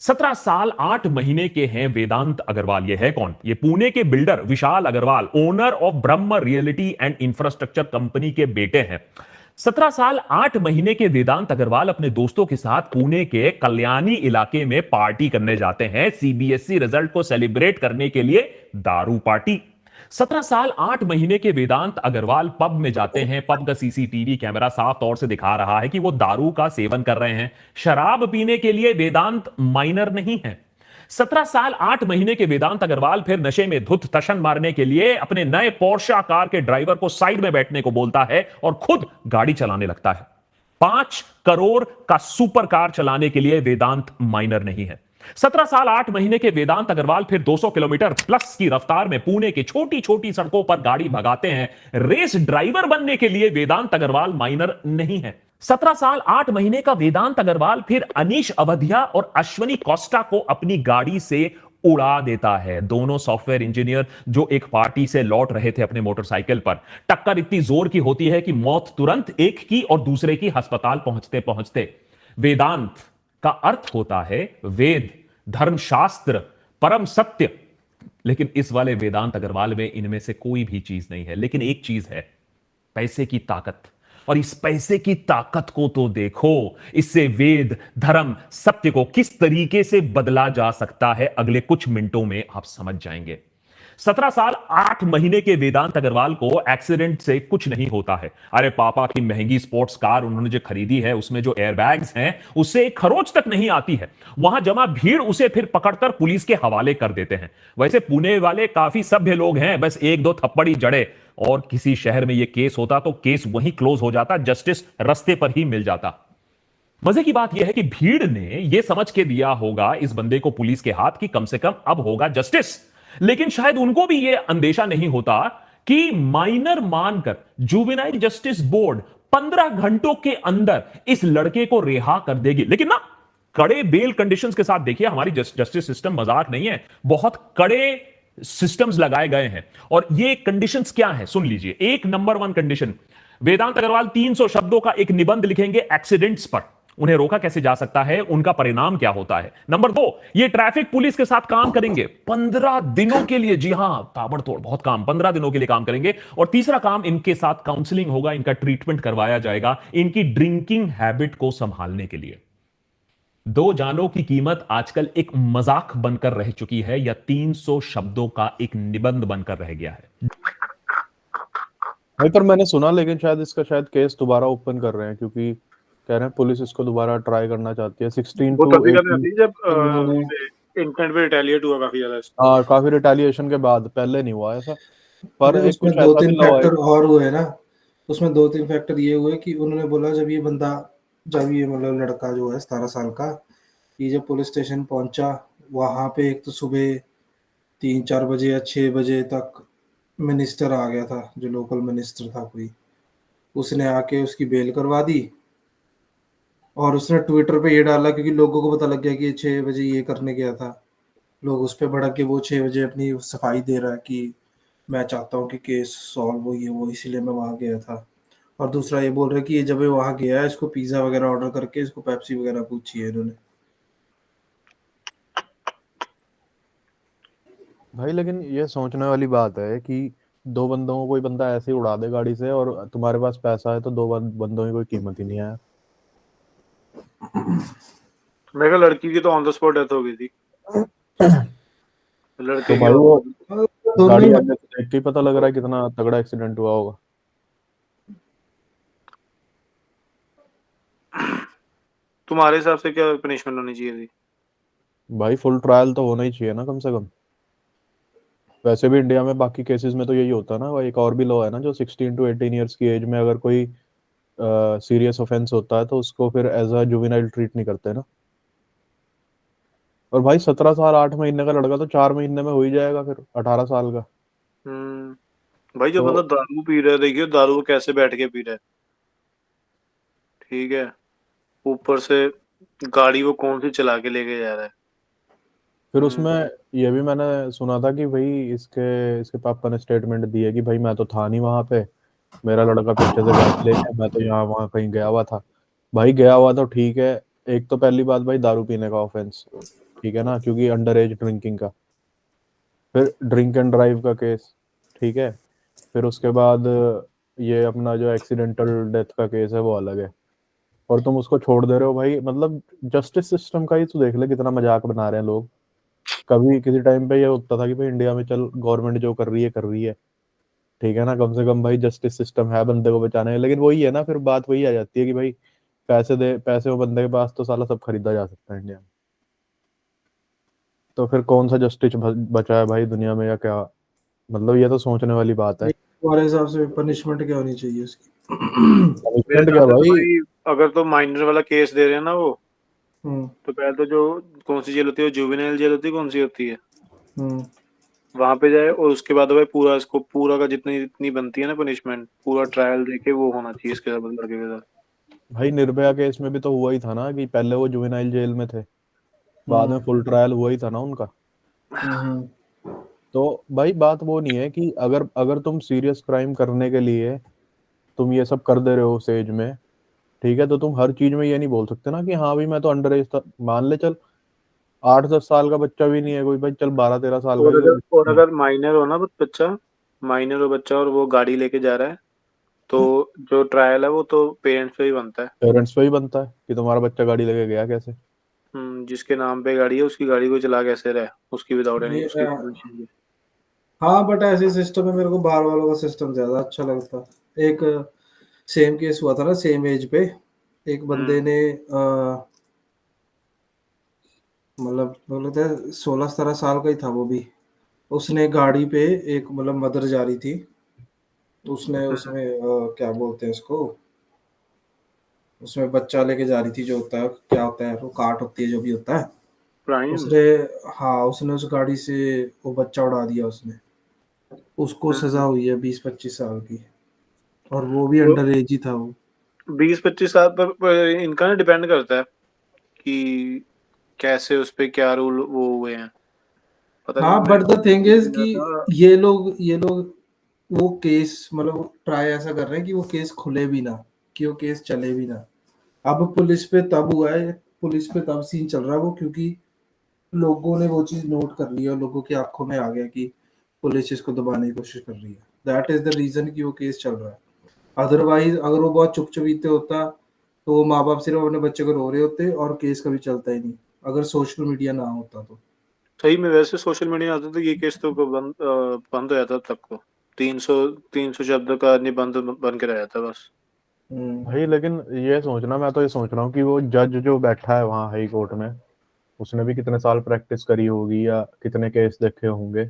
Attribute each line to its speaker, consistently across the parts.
Speaker 1: 17 साल 8 महीने के हैं वेदांत अग्रवाल। ये है कौन? ये पुणे के builder Vishal Agarwal, owner of Brahma realty and infrastructure company के बेटे हैं। 17 साल 8 महीने के वेदांत अग्रवाल अपने दोस्तों के साथ पुणे के कल्याणी इलाके में पार्टी करने जाते हैं, सीबीएसई रिजल्ट को सेलिब्रेट करने के लिए दारू पार्टी। 17 साल 8 महीने के वेदांत अग्रवाल पब में जाते हैं। पब का सीसीटीवी कैमरा साफ तौर से दिखा रहा है कि वो दारू का सेवन कर रहे हैं। शराब पीने के लिए वेदांत माइनर नहीं है। 17 साल 8 महीने के वेदांत अग्रवाल फिर नशे में धुत तशन मारने के लिए अपने नए पोर्शा कार के ड्राइवर को साइड में बैठने को बोलता है और खुद गाड़ी चलाने लगता है। 5 करोड़ का सुपर कार चलाने के लिए वेदांत माइनर नहीं है। 17 साल 8 महीने के वेदांत अग्रवाल फिर 200 किलोमीटर प्लस की रफ्तार में पुणे की छोटी छोटी सड़कों पर गाड़ी भगाते हैं। रेस ड्राइवर बनने के लिए वेदांत अग्रवाल माइनर नहीं है। 17 साल 8 महीने का वेदांत अग्रवाल फिर अनीश अवधिया और अश्वनी कोस्टा को अपनी गाड़ी से उड़ा देता है। दोनों सॉफ्टवेयर इंजीनियर जो एक पार्टी से लौट रहे थे अपने मोटरसाइकिल पर। टक्कर इतनी जोर की होती है कि मौत तुरंत एक की और दूसरे की अस्पताल पहुंचते पहुंचते। वेदांत का अर्थ होता है वेद, धर्मशास्त्र, परम सत्य। लेकिन इस वाले वेदांत अग्रवाल में इनमें से कोई भी चीज नहीं है। लेकिन एक चीज है, पैसे की ताकत। और इस पैसे की ताकत को तो देखो, इससे वेद, धर्म, सत्य को किस तरीके से बदला जा सकता है अगले कुछ मिनटों में आप समझ जाएंगे। 17 साल 8 महीने के वेदांत अग्रवाल को एक्सीडेंट से कुछ नहीं होता है। अरे पापा की महंगी स्पोर्ट्स कार उन्होंने जो खरीदी है उसमें जो एयरबैग्स हैं उससे एक खरोच तक नहीं आती है। वहां जमा भीड़ उसे फिर पकड़कर पुलिस के हवाले कर देते हैं। वैसे पुणे वाले काफी सभ्य लोग हैं, बस एक दो थप्पड़ ही जड़े और किसी शहर में यह केस होता तो केस वहीं क्लोज हो जाता, जस्टिस रस्ते पर ही मिल जाता। मजे की बात यह है कि भीड़ ने यह समझ के दिया होगा इस बंदे को पुलिस के हाथ कि कम से कम अब होगा जस्टिस। लेकिन शायद उनको भी यह अंदेशा नहीं होता कि माइनर मानकर जुवेनाइल जस्टिस बोर्ड 15 घंटों के अंदर इस लड़के को रिहा कर देगी। लेकिन ना, कड़े बेल कंडीशंस के साथ देखिए, हमारी जस्टिस सिस्टम मजाक नहीं है, बहुत कड़े सिस्टम्स लगाए गए हैं। और ये कंडीशंस क्या है सुन लीजिए। एक नंबर 1 कंडीशन, वेदांत अग्रवाल 300 शब्दों का एक निबंध लिखेंगे एक्सीडेंट्स पर। उन्हें रोका कैसे जा सकता है, उनका परिणाम क्या होता है। नंबर 2, ये ट्रैफिक पुलिस के साथ काम करेंगे 15 दिनों के लिए। जी हां, ताबड़तोड़ बहुत काम, 15 दिनों के लिए काम करेंगे। और तीसरा काम, इनके साथ काउंसलिंग होगा, इनका ट्रीटमेंट करवाया जाएगा इनकी ड्रिंकिंग हैबिट को संभालने के लिए। 2 जानों की कीमत आजकल एक मजाक बनकर रह चुकी है या 300 शब्दों का एक निबंध बनकर रह गया है।
Speaker 2: भाई पर मैंने सुना, लेकिन शायद केस दोबारा ओपन कर रहे हैं क्योंकि कह रहे हैं पुलिस इसको दोबारा ट्राई करना चाहती है। 16
Speaker 3: वो
Speaker 2: टू
Speaker 3: तभी करनी आती है जब इंटेंट पे रिटेलिएट हुआ काफी ज्यादा।
Speaker 2: हाँ, काफी रिटेलिएशन के बाद, पहले नहीं हुआ ऐसा। पर एक
Speaker 4: उसमें
Speaker 2: कुछ
Speaker 4: 2-3 फैक्टर और हुए ना। उसमें 2-3 फैक्टर ये हुए कि उन्होंने बोला जब ये मतलब लड़का जो है 17 साल का, ये जब पुलिस स्टेशन पहुंचा वहां पे एक तो सुबह 3-4 बजे या 6 बजे तक मिनिस्टर आ गया था, जो लोकल मिनिस्टर था कोई, उसने आके उसकी बेल करवा दी। और उसने ट्विटर पे ये डाला क्योंकि लोगों को पता लग गया कि 6 बजे ये करने गया था। लोग उस पर भड़क के वो 6 बजे अपनी सफाई दे रहा है कि मैं चाहता हूँ कि केस सॉल्व हो, ये वो, इसीलिए मैं वहाँ गया था। और दूसरा ये बोल रहे कि ये जब ये वहाँ गया है इसको पिज़्ज़ा वगैरह ऑर्डर करके इसको पेप्सी वगैरह पूछी है इन्होंने।
Speaker 2: भाई लेकिन ये सोचने वाली बात है कि 2 बंदों को कोई बंदा ऐसे ही उड़ा दे गाड़ी से और तुम्हारे पास पैसा है तो 2 बंदों की कोई कीमत ही नहीं है।
Speaker 3: मेरे लड़की की तो ऑन द स्पॉट डेथ हो गई थी। लड़के
Speaker 2: तो भाई वो गाड़ी आगे से देख के पता लग रहा है कितना तगड़ा एक्सीडेंट हुआ होगा।
Speaker 3: तुम्हारे हिसाब से क्या पनिशमेंट होनी चाहिए थी?
Speaker 2: भाई फुल ट्रायल तो होना ही चाहिए ना कम से कम। वैसे भी इंडिया में बाकी केसेस में तो यही होता है ना। एक और भी लॉ है ना जो 16 to 18 ईयर्स की एज में अगर कोई सीरियस ऑफेंस होता है तो उसको फिर एज अ जुवेनाइल ट्रीट नहीं करते ना। और भाई 17 साल 8 महीने का लड़का तो 4 महीने में हो ही जाएगा फिर 18 साल का।
Speaker 3: भाई जो बंदा दारू पी रहा है, देखिए दारू को कैसे बैठ के पी रहा है, ठीक है, ऊपर से गाड़ी वो कौन सी चला के लेके जा रहा है।
Speaker 2: फिर उसमें ये भी मैंने सुना था कि भाई इसके पापा ने स्टेटमेंट दी है कि भाई मैं तो था नहीं वहां पे, मेरा लड़का पीछे से गाड़ी ले गया, मैं तो यहाँ वहाँ कहीं गया हुआ था। भाई गया हुआ तो ठीक है, एक तो पहली बात भाई दारू पीने का ऑफेंस, ठीक है ना, क्योंकि अंडर एज ड्रिंकिंग का। फिर ड्रिंक एंड ड्राइव का केस, ठीक है। फिर उसके बाद ये अपना जो एक्सीडेंटल डेथ का केस है वो अलग है, और तुम उसको छोड़ दे रहे हो भाई। मतलब जस्टिस सिस्टम का ही तो देख ले कितना मजाक बना रहे हैं लोग। कभी किसी टाइम पे ये होता था कि भाई इंडिया में चल गवर्नमेंट जो कर रही है, ठीक है ना, कम से कम भाई जस्टिस सिस्टम है बंदे को बचाने का। लेकिन वही है ना, फिर बात वही आ जाती है कि भाई पैसे वो बंदे के पास तो साला सब खरीदा जा सकता है इंडिया में। तो फिर कौन सा जस्टिस बचा है भाई दुनिया में, या क्या? मतलब ये तो सोचने वाली बात है।
Speaker 4: तुम्हारे हिसाब से पनिशमेंट क्या होनी चाहिए इसकी?
Speaker 3: मेरे
Speaker 2: पनिशमेंट
Speaker 3: हिसाब
Speaker 2: क्या
Speaker 3: से तो
Speaker 2: भाई?
Speaker 3: भाई अगर तो माइनर वाला केस दे रहे हैं ना वो,
Speaker 4: हम्म
Speaker 3: तो पहले तो जो कौन सी जेल होती है, जुवेनाइल जेल होती है, कौन सी होती है,
Speaker 4: हम्म
Speaker 3: वहां पे जाए, और उसके बाद भाई पूरा इसको पूरा का जितनी जितनी बनती है ना पनिशमेंट, पूरा ट्रायल देके वो होना चाहिए इसके साथ, लड़के के साथ।
Speaker 2: भाई निर्भया केस में भी तो हुआ ही था ना, कि पहले वो जुवेनाइल जेल में थे, बाद में
Speaker 4: हम्म
Speaker 2: फुल ट्रायल हुआ ही था ना उनका।
Speaker 4: हम्म
Speaker 2: तो भाई बात वो नहीं है कि अगर अगर तुम सीरियस क्राइम करने के लिए तुम ये सब कर दे रहे हो उस एज में, ठीक है, तो तुम हर चीज में ये नहीं बोल सकते ना कि हाँ भाई मैं तो अंडर एज था। मान ले चल 8-10 साल का बच्चा भी नहीं है कोई, भाई चल 12-13 साल का
Speaker 3: और
Speaker 2: ही
Speaker 3: अगर और
Speaker 2: है।
Speaker 3: अगर माइनर हो ना बच्चा, माइनर हो बच्चा और वो गाड़ी लेके जा रहा है, तो जो ट्रायल है वो तो पेरेंट्स पे ही बनता है।
Speaker 2: पेरेंट्स पे ही बनता है कि तुम्हारा बच्चा गाड़ी लेके गया कैसे।
Speaker 3: जिसके नाम पे गाड़ी है उसकी गाड़ी को चला कैसे रहे, उसकी विदाउट एनी
Speaker 4: ये
Speaker 3: उसकी परमिशन के।
Speaker 4: हाँ, बट ऐसे सिस्टम में मेरे को बाहर वालों का सिस्टम ज्यादा अच्छा लगता। एक सेम केस हुआ था ना सेम एज पे, एक बंदे
Speaker 3: हम्म
Speaker 4: ने मतलब बोलते 16-17 साल का ही था वो भी। उसने गाड़ी पे एक मतलब मदर जा रही थी, उसने
Speaker 3: हम्म,
Speaker 4: उसमें क्या बोलते हैं उसको, उसमें बच्चा लेके जा रही थी, जो होता है क्या होता है वो कार्ट होती है जो भी होता है
Speaker 3: प्राइम।
Speaker 4: उसने। हाँ, उसने उस गाड़ी से वो बच्चा उड़ा दिया उसने। उसको सजा हुई है 20-25 साल की, और वो भी
Speaker 3: तो
Speaker 4: अंडर एज ही था वो।
Speaker 3: 20-25 साल पर इनका ना डिपेंड करता है कि कैसे उस पे क्या रूल वो हुए हैं। पता नहीं,
Speaker 4: हाँ,
Speaker 3: मैं
Speaker 4: बट द थिंग इज
Speaker 3: गया
Speaker 4: कि
Speaker 3: था।
Speaker 4: ये लोग वो केस मतलब ट्राई ऐसा कर रहे हैं कि वो केस खुले भी ना, कि वो केस चले भी ना। अब पुलिस पे तब हुआ है, पुलिस पे तब सीन चल रहा है वो, क्योंकि लोगों ने वो चीज नोट कर ली है और लोगों की आंखों में आ गया कि पुलिस इसको दबाने की कोशिश कर रही है। दैट इज द रीजन कि वो केस चल रहा है। अदरवाइज अगर वो बहुत चुप चुपीते होता तो वो माँ बाप सिर्फ अपने बच्चे को रो रहे होते और केस कभी चलता ही नहीं, अगर सोशल मीडिया ना होता तो।
Speaker 3: सही में वैसे सोशल मीडिया आता तो ये केस तो बंद हो जाता तब को। 300 शब्द का निबंध बन के रह जाता बस।
Speaker 4: हम्म
Speaker 2: भाई लेकिन ये सोचना, मैं तो ये सोच रहा हूँ कि वो जज जो बैठा है वहाँ हाई कोर्ट में, उसने भी कितने साल प्रैक्टिस करी होगी या कितने केस देखे होंगे।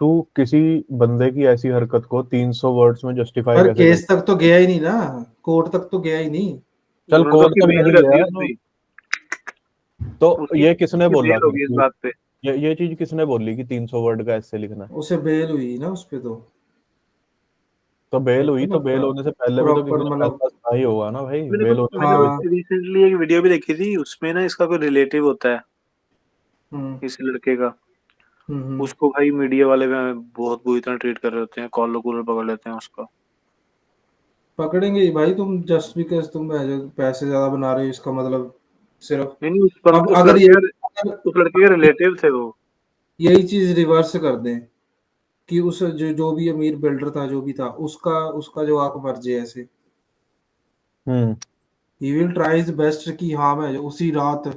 Speaker 2: तू किसी बंदे की ऐसी हरकत को 300 वर्ड्स में जस्टिफाई
Speaker 4: पर
Speaker 2: कैसे कर?
Speaker 4: केस तक तो गया ही नहीं ना, कोर्ट तक तो गया ही नहीं।
Speaker 2: चल
Speaker 3: उन्होंने तो
Speaker 2: कोर्ट
Speaker 3: उसकी
Speaker 2: तक
Speaker 3: बेल
Speaker 2: नहीं
Speaker 3: कर दी
Speaker 2: गया तो
Speaker 3: उसकी। उसकी
Speaker 2: ये किसने
Speaker 3: उसकी
Speaker 2: बोला
Speaker 3: बेल
Speaker 2: फिर
Speaker 3: होगी इस
Speaker 2: कि
Speaker 3: बात पे।
Speaker 2: ये चीज किसने बोली कि 300 वर्ड का ऐसे लिखना है?
Speaker 4: उसे बेल हुई ना उस पे तो।
Speaker 2: तो बेल
Speaker 4: मेरे
Speaker 2: हुई,
Speaker 4: को
Speaker 2: तो बेल
Speaker 4: लगता
Speaker 2: होने से पहले भी तो किसी
Speaker 4: प्रॉपर
Speaker 2: ने
Speaker 4: मतलब।
Speaker 2: फैसला सुना ही होगा ना भाई,
Speaker 3: मैंने
Speaker 2: बेल
Speaker 3: कुछ
Speaker 2: होने
Speaker 3: मैंने
Speaker 2: से कोई।
Speaker 4: हाँ।
Speaker 3: कुछ रिसेंटली एक वीडियो भी देखी थी, उसमें ना इसका कोई रिलेटिव होता है
Speaker 4: हम्म
Speaker 3: इस लड़के का।
Speaker 4: हम्म।
Speaker 3: उसको भाई मीडिया वाले में बहुत बुरी तरह ट्रीट कर रहे होते हैं, कॉलर कूलर पकड़ लेते हैं उसका।
Speaker 4: पकड़ेंगे ही भाई, तुम जस्ट बिकॉज तुम पैसे ज्यादा बना रहे हो इसका मतलब सिर्फ।
Speaker 3: नहीं नहीं,
Speaker 4: अब अगर अगर
Speaker 3: उस लड़के के रिलेटिव थे वो।
Speaker 4: यही चीज रिवर्स कर दें कि उस जो भी अमीर बिल्डर था जो भी था, उसका उसका जो आंख मर जाए ऐसे,
Speaker 2: hmm.
Speaker 4: He will try his best कि हाँ मैं उसी रात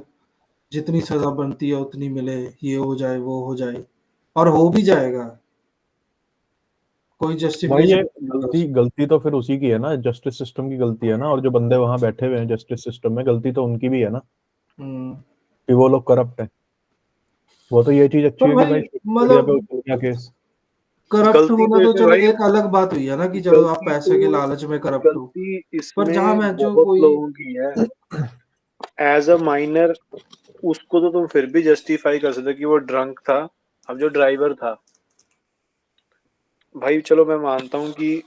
Speaker 4: जितनी सजा बनती है उतनी मिले, ये हो जाए वो हो जाए, और हो भी जाएगा। कोई
Speaker 2: भाई ये
Speaker 4: जस्टिफिकेशन।
Speaker 2: गलती गलती तो फिर उसी की है ना, जस्टिस सिस्टम की गलती है ना, और जो बंदे वहां बैठे हुए हैं जस्टिस सिस्टम में, गलती तो उनकी भी है ना,
Speaker 4: हम्म
Speaker 2: कि वो लोग करप्ट है। वो तो ये चीज अच्छी
Speaker 4: पर
Speaker 2: है कि
Speaker 4: भाई
Speaker 2: भाई सोशल मीडिया पे
Speaker 4: मतलब
Speaker 2: उछल गया केस।
Speaker 4: करप्ट
Speaker 3: गलती
Speaker 4: होना
Speaker 3: तो
Speaker 4: तो
Speaker 3: इसमें
Speaker 4: चलो
Speaker 3: भाई,
Speaker 4: एक अलग बात हुई है ना, कि चलो आप
Speaker 3: गलती
Speaker 4: पैसे के
Speaker 3: तो
Speaker 4: लालच में करप्ट हो।
Speaker 3: गलती
Speaker 4: पर जहां
Speaker 3: इसमें
Speaker 4: मैं जो
Speaker 3: बहुत
Speaker 4: कोई।
Speaker 3: लोगों की है। एज अ माइनर उसको तो तुम फिर भी जस्टिफाई कर सकते हो कि वो ड्रंक था। अब जो ड्राइवर था, भाई चलो मैं मानता हूँ कि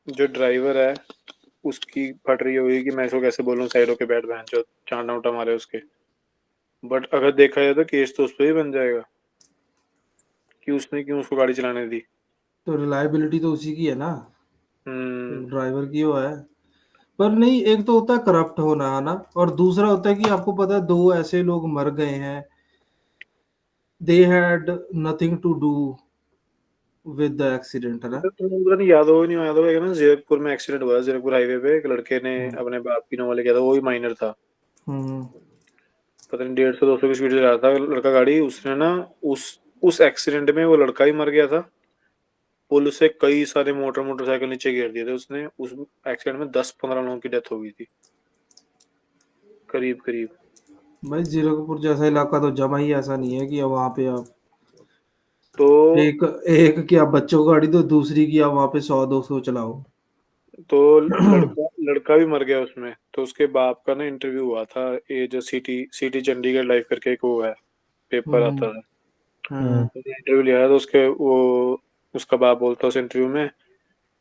Speaker 3: जो ड्राइवर है उसकी फट रही होगी कि मैं इसको कैसे बोलूँ साइड होके बैठ, बहन जो चांटा उटा मारे उसके। बट अगर देखा जाए तो केस तो उस पर ही बन जाएगा कि उसने क्यों उसको गाड़ी चलाने दी।
Speaker 4: तो रिलायबिलिटी तो उसी की है ना,
Speaker 3: हम्म।
Speaker 4: ड्राइवर की वो है। पर नहीं, एक तो होता है करप्ट होना, है ना, और दूसरा होता है कि आपको पता है 2 ऐसे लोग मर गए हैं, they had nothing to do with the accident, है ना?
Speaker 3: तुम्हें पता नहीं याद होगा नहीं याद होगा, एक ना जीरकपुर में एक्सीडेंट हुआ, जीरकपुर हाईवे पे एक लड़के ने
Speaker 4: हुँ,
Speaker 3: अपने बाप की नौले किया था, वो भी माइनर था।
Speaker 4: हुँ,
Speaker 3: पता नहीं 150-200 की स्पीड से जा रहा था लड़का गाड़ी, उसने ना उस उस एक्सीडेंट में वो लड़का ही मर गया था। पुल से कई सारे मोटरसाइकिल नीचे गिर दिए थे उसने। उस एक्सीडेंट में 10-15 लोगों की डेथ हो गई थी करीब करीब।
Speaker 4: भाई जीरकपुर जैसा इलाका तो जमा ही ऐसा नहीं है कि अब वहाँ पे आप
Speaker 3: तो
Speaker 4: एक एक की आप बच्चों को गाड़ी दो, दूसरी की आप वहाँ पे 100-200 चलाओ।
Speaker 3: तो लड़का लड़का भी मर गया उसमें। तो उसके बाप का ना इंटरव्यू हुआ था, ये जो सिटी सिटी चंडीगढ़ लाइव करके एक वो है, पेपर
Speaker 4: हुँ,
Speaker 3: आता है,
Speaker 4: हुँ,
Speaker 3: इंटरव्यू लिया था। तो उसके वो उसका बाप बोलता है उस इंटरव्यू में,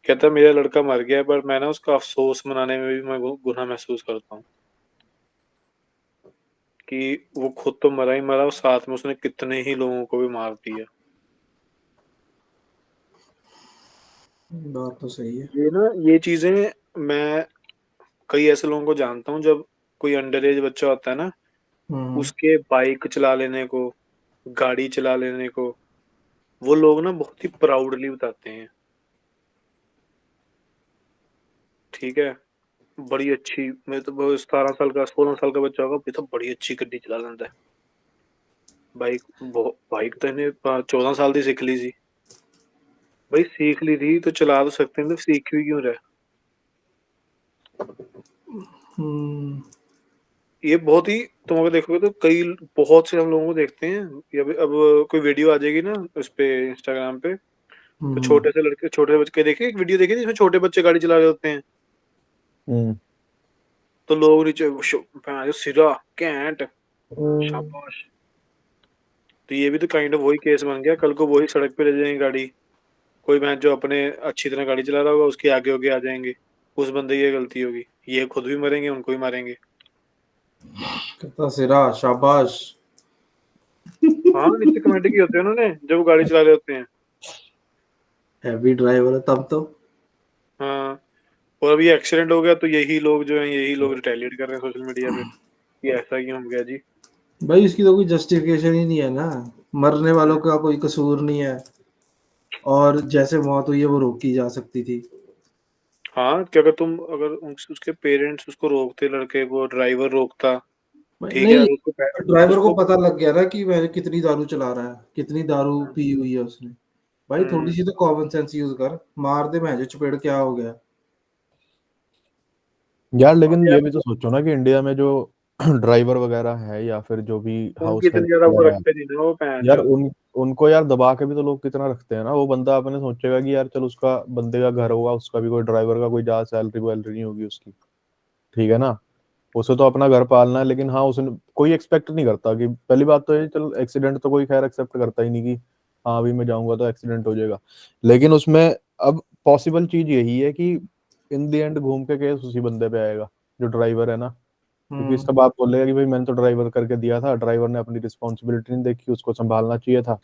Speaker 3: कहता है, मेरा लड़का मर गया पर मैं ना उसका अफसोस मनाने में भी मैं गुनाह महसूस करता हूँ कि वो खुद तो मरा ही मरा और साथ में उसने कितने ही लोगों को भी मार दिया।
Speaker 4: बात तो सही है।
Speaker 3: ये ना ये चीजें, मैं कई ऐसे लोगों को जानता हूँ, जब कोई अंडर एज बच्चा होता है ना,
Speaker 4: हुँ,
Speaker 3: उसके बाइक चला लेने को, गाड़ी चला लेने को, वो लोग ना बहुत ही प्राउडली बताते हैं, ठीक है, बड़ी अच्छी, मैं तो वो 17 साल का 16 साल का बच्चा होगा, ये तो बड़ी अच्छी गड्डी चला लेता है। बाइक बाइक तो इन्हें 14 साल की सीख ली थी। भाई सीख ली थी तो चला तो सकते हैं, तो सीख भी क्यों रहे?
Speaker 4: हुँ,
Speaker 3: ये बहुत ही, तुम अगर देखोगे तो कई बहुत से हम लोगों को देखते हैं। ये अब कोई वीडियो आ जाएगी ना उस पे, इंस्टाग्राम पे, तो
Speaker 4: हुँ,
Speaker 3: छोटे से लड़के, छोटे बच्चे देखे, एक वीडियो देखी थी जिसमें छोटे बच्चे गाड़ी चला रहे होते हैं,
Speaker 2: हम्म।
Speaker 3: तो लोग नीचे सिरा कैंट, शाबाश। तो ये भी तो काइंड ऑफ वही केस बन गया, कल को वही सड़क पे ले जाएंगे गाड़ी, कोई भैंस जो अपने अच्छी तरह गाड़ी चला रहा होगा उसके आगे होके आ जाएंगे, उस बंदे की ये गलती होगी, ये खुद भी मरेंगे, उनको भी मारेंगे।
Speaker 4: कितना सिरा, शाबाश।
Speaker 3: हाँ, नीचे कमेंट की होती है उन्होंने जब वो गाड़ी चला रहे होते हैं।
Speaker 4: हैवी ड्राइवर है तब तो।
Speaker 3: हाँ, और अभी एक्सीडेंट हो गया तो यही लोग जो हैं, यही लोग रिटेलिएट कर रहे हैं सोशल मीडिया पे कि ऐसा क्यों हो गया जी।
Speaker 4: भाई इसकी तो कोई जस्टिफिकेशन ही नहीं है ना, मरने वालों का कोई कसूर नहीं है, और जैसे मौत हुई है वो रोकी जा सकती थी।
Speaker 3: हाँ, कि अगर तुम, अगर उसके पेरेंट्स उसको रोकते, लड़के को, ड्राइवर रोकता,
Speaker 4: भाई
Speaker 3: ठीक है,
Speaker 4: नहीं,
Speaker 3: अगर
Speaker 4: ड्राइवर को
Speaker 3: उसको
Speaker 4: पता लग गया ना कि वह कितनी दारू चला रहा है, कितनी दारू पी हुई है उसने। भाई थोड़ी
Speaker 3: हम्म,
Speaker 4: सी तो कॉमन सेंस यूज कर, मार दे भैंस चपेड़, क्या हो गया?
Speaker 2: यार लेकिन ये भी तो सोचो ना कि इंडिया में जो ड्राइवर वगैरह है या फिर जो भी
Speaker 3: उनकी
Speaker 2: हाउस
Speaker 3: इतनी
Speaker 2: हेल्प
Speaker 3: ज्यादा वो
Speaker 2: वगैरह है,
Speaker 3: रखते नहीं ना वो
Speaker 2: यार
Speaker 3: पैंचो।
Speaker 2: उनको यार दबा के भी तो लोग कितना रखते हैं ना। वो बंदा अपने सोचेगा कि यार चल उसका बंदे का घर होगा, उसका भी कोई ड्राइवर का कोई ज्यादा सैलरी वैलरी नहीं होगी उसकी, ठीक है ना, उसे तो अपना घर पालना है। लेकिन हाँ, उसने कोई एक्सपेक्ट नहीं करता कि, पहली बात तो ये, चल एक्सीडेंट तो कोई खैर एक्सेप्ट करता ही नहीं कि हाँ अभी मैं जाऊंगा तो एक्सीडेंट हो जाएगा। लेकिन उसमें अब पॉसिबल चीज यही है कि इन द एंड घूम के केस उसी बंदे पे आएगा जो ड्राइवर है ना, क्योंकि
Speaker 4: हम्म।
Speaker 2: इसका बाप बोलेगा कि भाई मैंने तो ड्राइवर करके दिया था, ड्राइवर ने अपनी रिस्पॉन्सिबिलिटी नहीं देखी, उसको संभालना चाहिए था, ये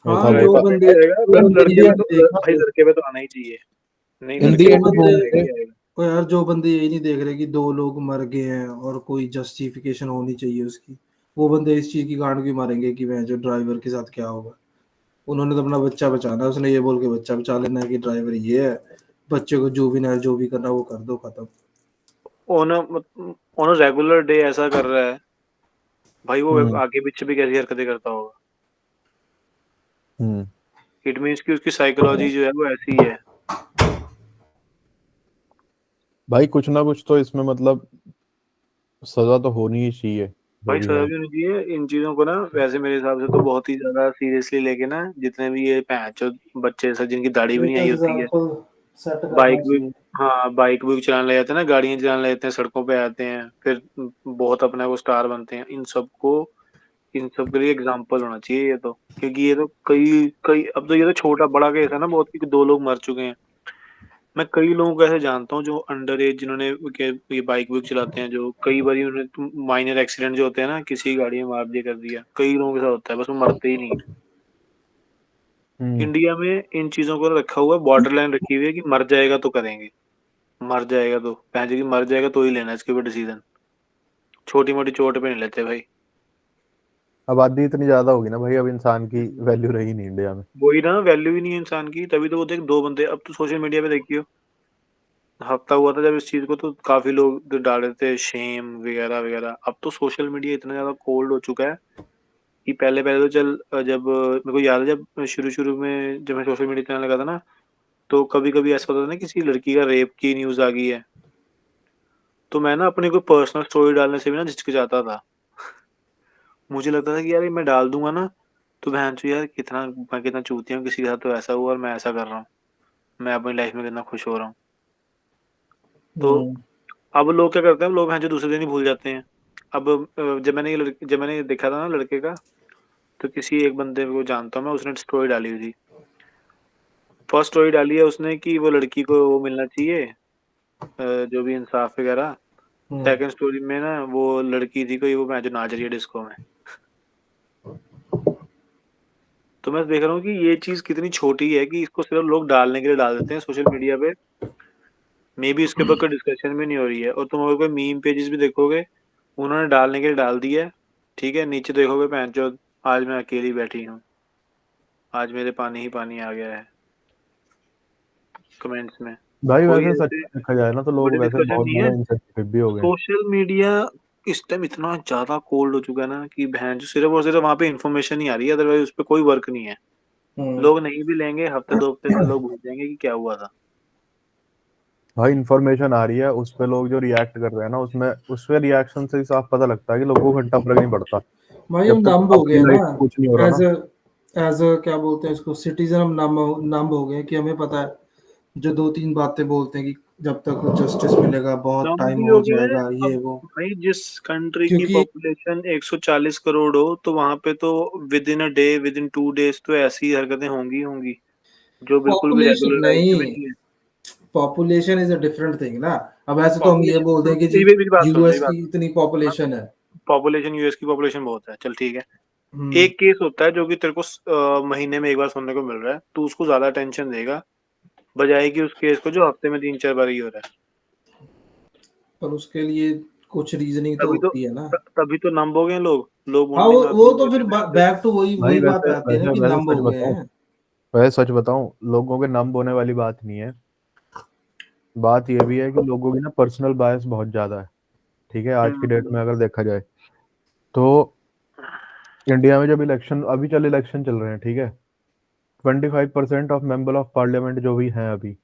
Speaker 2: था
Speaker 4: हाँ
Speaker 2: वो
Speaker 4: जो
Speaker 2: था।
Speaker 3: ड्राइवर
Speaker 4: बंदे,
Speaker 3: करके जाएगा,
Speaker 4: तो
Speaker 3: पर
Speaker 2: इन
Speaker 3: लड़के
Speaker 2: द
Speaker 3: पे
Speaker 2: एंड
Speaker 3: तो,
Speaker 2: देखना
Speaker 3: भाई लड़के पे तो आना ही चाहिए, नहीं
Speaker 2: इन द
Speaker 3: लड़के
Speaker 4: जो
Speaker 3: पे
Speaker 2: एंड
Speaker 3: तो
Speaker 4: बंदे,
Speaker 2: घूम
Speaker 3: आएगा
Speaker 2: के
Speaker 3: ही आएगा।
Speaker 4: तो यार जो बंदे यही नहीं देख रहे कि 2 लोग मर गए हैं और कोई जस्टिफिकेशन होनी चाहिए उसकी, वो बंदे इस चीज की गांड क्यों मारेंगे कि वह जो ड्राइवर के साथ क्या होगा? उन्होंने तो अपना बच्चा बचाना है, उसने ये बोल के बच्चा बचा लेना है कि ड्राइवर ये है, बच्चे को जुवेनाइल जो भी करना वो कर दो, खत्म।
Speaker 3: ऑन रेगुलर डे ऐसा कर रहा है, भाई वो
Speaker 2: हम्म।
Speaker 3: आगे पीछे भी कैसी हरकतें करता होगा।
Speaker 2: हम्म।
Speaker 3: इट मीन्स कि उसकी साइकोलॉजी जो है वो ऐसी ही है।
Speaker 2: भाई कुछ ना कुछ तो इसमें मतलब सजा तो होनी ही चाहिए, जो
Speaker 3: भाई
Speaker 2: भी
Speaker 3: सजा
Speaker 2: है।
Speaker 3: भी होनी चाहिए इन चीजों को ना, वैसे मेरे हिसाब से तो बहुत ही ज्यादा सीरियसली लेके ना, जितने भी ये पैंचो बच्चे से जिनकी दाढ़ी भी नहीं
Speaker 4: एक
Speaker 3: आई होती है,
Speaker 4: एग्जाम्पल सेट
Speaker 3: बाइक
Speaker 4: करना
Speaker 3: भी,
Speaker 4: चाहिए।
Speaker 3: हाँ बाइक भी चलाने लग जाते हैं ना, गाड़ियां चलाने लग जाते हैं, सड़कों पे आते हैं, फिर बहुत अपने को स्टार बनते हैं, इन सब के लिए एग्जाम्पल होना चाहिए ये तो। क्योंकि ये तो कई कई, अब तो ये तो छोटा बड़ा केस है ना बहुत, कि 2 लोग मर चुके हैं। मैं कई लोगों को ऐसे जानता हूँ जो अंडर एज, जिन्होंने ये बाइक बुक चलाते हैं, जो कई बार उन्होंने माइनर एक्सीडेंट जो होते हैं ना, किसी गाड़ी में मार दिया कर दिया, कई लोगों के साथ होता है, बस वो मरते ही नहीं।
Speaker 2: हम्म।
Speaker 3: इंडिया में इन चीजों को रखा हुआ, बॉर्डर लाइन रखी हुई है कि मर जाएगा तो करेंगे, मर जाएगा तो पैंजे की मर जाएगा तो ही लेना इसके ऊपर डिसीजन। छोटी मोटी चोट पे नहीं लेते भाई।
Speaker 2: आबादी इतनी ज्यादा होगी ना भाई, अब इंसान की वैल्यू रही नहीं इंडिया में।
Speaker 3: वही ना, वैल्यू ही नहीं है इंसान की, तभी तो वो देख दो बंदे। अब तो सोशल मीडिया पे देखियो, हफ्ता हुआ था जब इस चीज को तो काफी लोग डाल रहे थे शेम वगैरह वगैरह। अब तो सोशल मीडिया इतना ज्यादा कोल्ड हो चुका है कि पहले पहले तो चल जब मेरे को याद है जब शुरू शुरू में जब मैं सोशल मीडिया चलाने लगा था ना, तो कभी कभी ऐसा होता था ना किसी लड़की का रेप की न्यूज आ गई है, तो मैं ना अपनी कोई पर्सनल स्टोरी डालने से भी ना झिझकिचाता था। मुझे लगता था कि यार ये मैं डाल दूंगा ना तो बहन यार कितना मैं कितना चूतिया हूँ, किसी के साथ तो ऐसा हुआ और मैं ऐसा कर रहा हूँ, मैं अपनी लाइफ में कितना खुश हो रहा हूँ। तो
Speaker 4: हम्म,
Speaker 3: अब लोग क्या करते हैं, लोग हैं जो दूसरे दिन ही भूल जाते हैं। अब जब मैंने ये देखा था ना लड़के का, तो किसी एक बंदे को जानता हूँ मैं, उसने स्टोरी डाली हुई थी। फर्स्ट स्टोरी डाली है उसने कि वो लड़की को वो मिलना चाहिए, जो भी इंसाफ वगैरह।
Speaker 4: हम्म।
Speaker 3: सेकंड स्टोरी में ना वो लड़की थी कोई, वो मैं जो नाच रही है डिस्को में। तो मैं देख रहा हूँ कि ये चीज कितनी छोटी है कि इसको सिर्फ लोग डालने के लिए डाल देते हैं सोशल मीडिया पे। मे बी इसके ऊपर कोई डिस्कशन भी नहीं हो रही है। और तुम अगर कोई मीम पेजेस भी देखोगे, उन्होंने डालने के लिए डाल दिया है, ठीक है, नीचे देखोगे जो आज मैं अकेली बैठी हूँ, आज मेरे पानी ही पानी आ गया है कमेंट्स में।
Speaker 2: भाई
Speaker 3: कोई
Speaker 2: वैसे सच
Speaker 3: ऐसे
Speaker 2: में देखा जाए ना तो लोग
Speaker 3: बड़े
Speaker 2: वैसे
Speaker 3: डिस्कशन
Speaker 2: बहुत
Speaker 3: नहीं है।
Speaker 2: ज्यादा इंसेंसिटिव भी हो गए हैं।
Speaker 3: सोशल मीडिया इस टाइम इतना ज्यादा कोल्ड हो चुका है ना कि बहन जो सिर्फ और सिर्फ वहां पे इंफॉर्मेशन ही आ रही है, अदरवाइज उस पर कोई वर्क नहीं है।
Speaker 4: हम्म।
Speaker 3: लोग नहीं भी लेंगे, हफ्ते दो हफ्ते में लोग भूल जाएंगे कि क्या हुआ था।
Speaker 2: भाई इन्फॉर्मेशन आ रही है, उस पे लोग जो रिएक्ट कर रहे हैं ना, उसमें उस पे रिएक्शन से ही साफ पता लगता है कि लोगों को घंटा फर्क नहीं पड़ता
Speaker 4: भाई हम
Speaker 2: जब तक
Speaker 4: नंब हो
Speaker 2: अपनी
Speaker 4: गए ना,
Speaker 2: लाइफ में कुछ नहीं हो रहा
Speaker 4: एज
Speaker 2: ना।
Speaker 4: एज क्या बोलते हैं इसको, सिटीजन हम नंब हो गए हैं कि हमें पता है जो दो तीन बातें बोलते हैं कि जब तक जस्टिस मिलेगा बहुत
Speaker 3: कम
Speaker 4: टाइम
Speaker 3: भी
Speaker 4: हो
Speaker 3: हो गया है।
Speaker 4: जाएगा
Speaker 3: अब
Speaker 4: ये वो।
Speaker 3: भाई जिस कंट्री की
Speaker 4: क्योंकि
Speaker 3: पॉपुलेशन 140 करोड़ हो, तो वहां पे तो with in a day, with in 2 days तो ऐसी हरकतें होंगी होंगी जो बिल्कुल भी
Speaker 4: पॉपुलेशन
Speaker 3: रेगुलराइज्ड में
Speaker 4: नहीं,
Speaker 3: नहीं है।
Speaker 4: Population is a different thing ना। अब ऐसे तो हम ये बोल दें कि
Speaker 3: पॉपुलेशन
Speaker 4: जी
Speaker 3: मेरी बात सुन, मेरी
Speaker 4: यूएस
Speaker 3: बात
Speaker 4: की इतनी पॉपुलेशन है।
Speaker 3: पॉपुलेशन यूएस की पॉपुलेशन बहुत है, चल ठीक है।
Speaker 4: हम्म।
Speaker 3: एक केस होता है जो कि तेरे को महीने में एक बार सुनने को मिल रहा है, तू उसको ज्यादा टेंशन देगा बजाय कि उस केस को जो हफ्ते में 3-4 बार ही हो रहा है।
Speaker 4: पर उसके लिए कुछ रीजनिंग तो
Speaker 3: तभी तो
Speaker 4: होती है ना।
Speaker 3: तभी तो नंब हो गए लोग
Speaker 4: हाँ
Speaker 3: मुंडी मार
Speaker 4: वो तो फिर
Speaker 3: रहे हैं।
Speaker 4: बैक टू वही
Speaker 2: भाई
Speaker 4: वही बात
Speaker 2: वैसे
Speaker 4: आती है ना
Speaker 2: वैसे
Speaker 4: कि
Speaker 2: वैसे
Speaker 4: नंब
Speaker 2: सच
Speaker 4: हो गए
Speaker 2: बताऊं,
Speaker 4: हैं।
Speaker 2: वैसे सच बताऊं, लोगों के नम होने वाली बात नहीं है। बात यह भी है कि लोगों की ना पर्सनल बायस बहुत ज्यादा है। ठीक है, आज की डेट
Speaker 3: हम्म,
Speaker 2: में अगर देखा जाए तो इंडिया में जब इलेक्शन अभी चल इलेक्शन चल रहे हैं, ठीक है, 25% ऑफ मेंबर ऑफ पार्लियामेंट जो भी हैं अभी,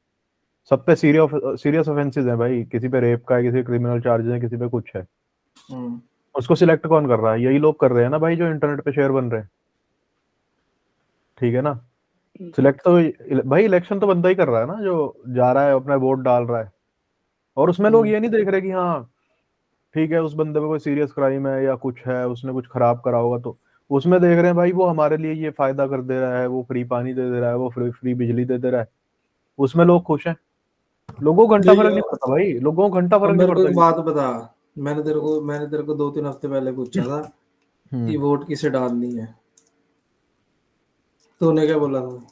Speaker 2: सब पे सीरियस ऑफेंसेस हैं भाई। किसी पे रेप का है, किसी पे क्रिमिनल चार्जेस है, किसी पे कुछ है।
Speaker 4: हम्म।
Speaker 2: उसको सिलेक्ट कौन कर रहा है? यही लोग कर रहे हैं ना भाई, जो इंटरनेट पे शेयर बन रहे हैं। ठीक है ना। सिलेक्ट तो भाई इलेक्शन तो बंदा ही कर रहा है ना, जो जा रहा है अपना वोट डाल रहा है। और उसमें लोग
Speaker 4: हम्म।
Speaker 2: ये नहीं देख रहे कि हाँ ठीक है उस बंदे पे कोई सीरियस क्राइम है या कुछ है, उसने कुछ खराब करा होगा, तो उसमें देख रहे हैं भाई वो हमारे लिए ये फायदा कर दे रहा है, वो फ्री पानी दे दे रहा है, वो फ्री फ्री बिजली दे दे रहा है, उसमें लोग खुश हैं। लोगों को घंटा फर्क
Speaker 4: नहीं,
Speaker 2: नहीं पड़ता भाई, लोगों को घंटा
Speaker 4: अब
Speaker 2: फर्क नहीं
Speaker 4: मेरे को
Speaker 2: पड़ता
Speaker 4: एक
Speaker 2: कि।
Speaker 4: बात बता। मैंने तेरे को 2-3 हफ्ते पहले पूछा था कि
Speaker 2: हम्म।
Speaker 4: वोट किसे डालनी है, तूने क्या बोला था?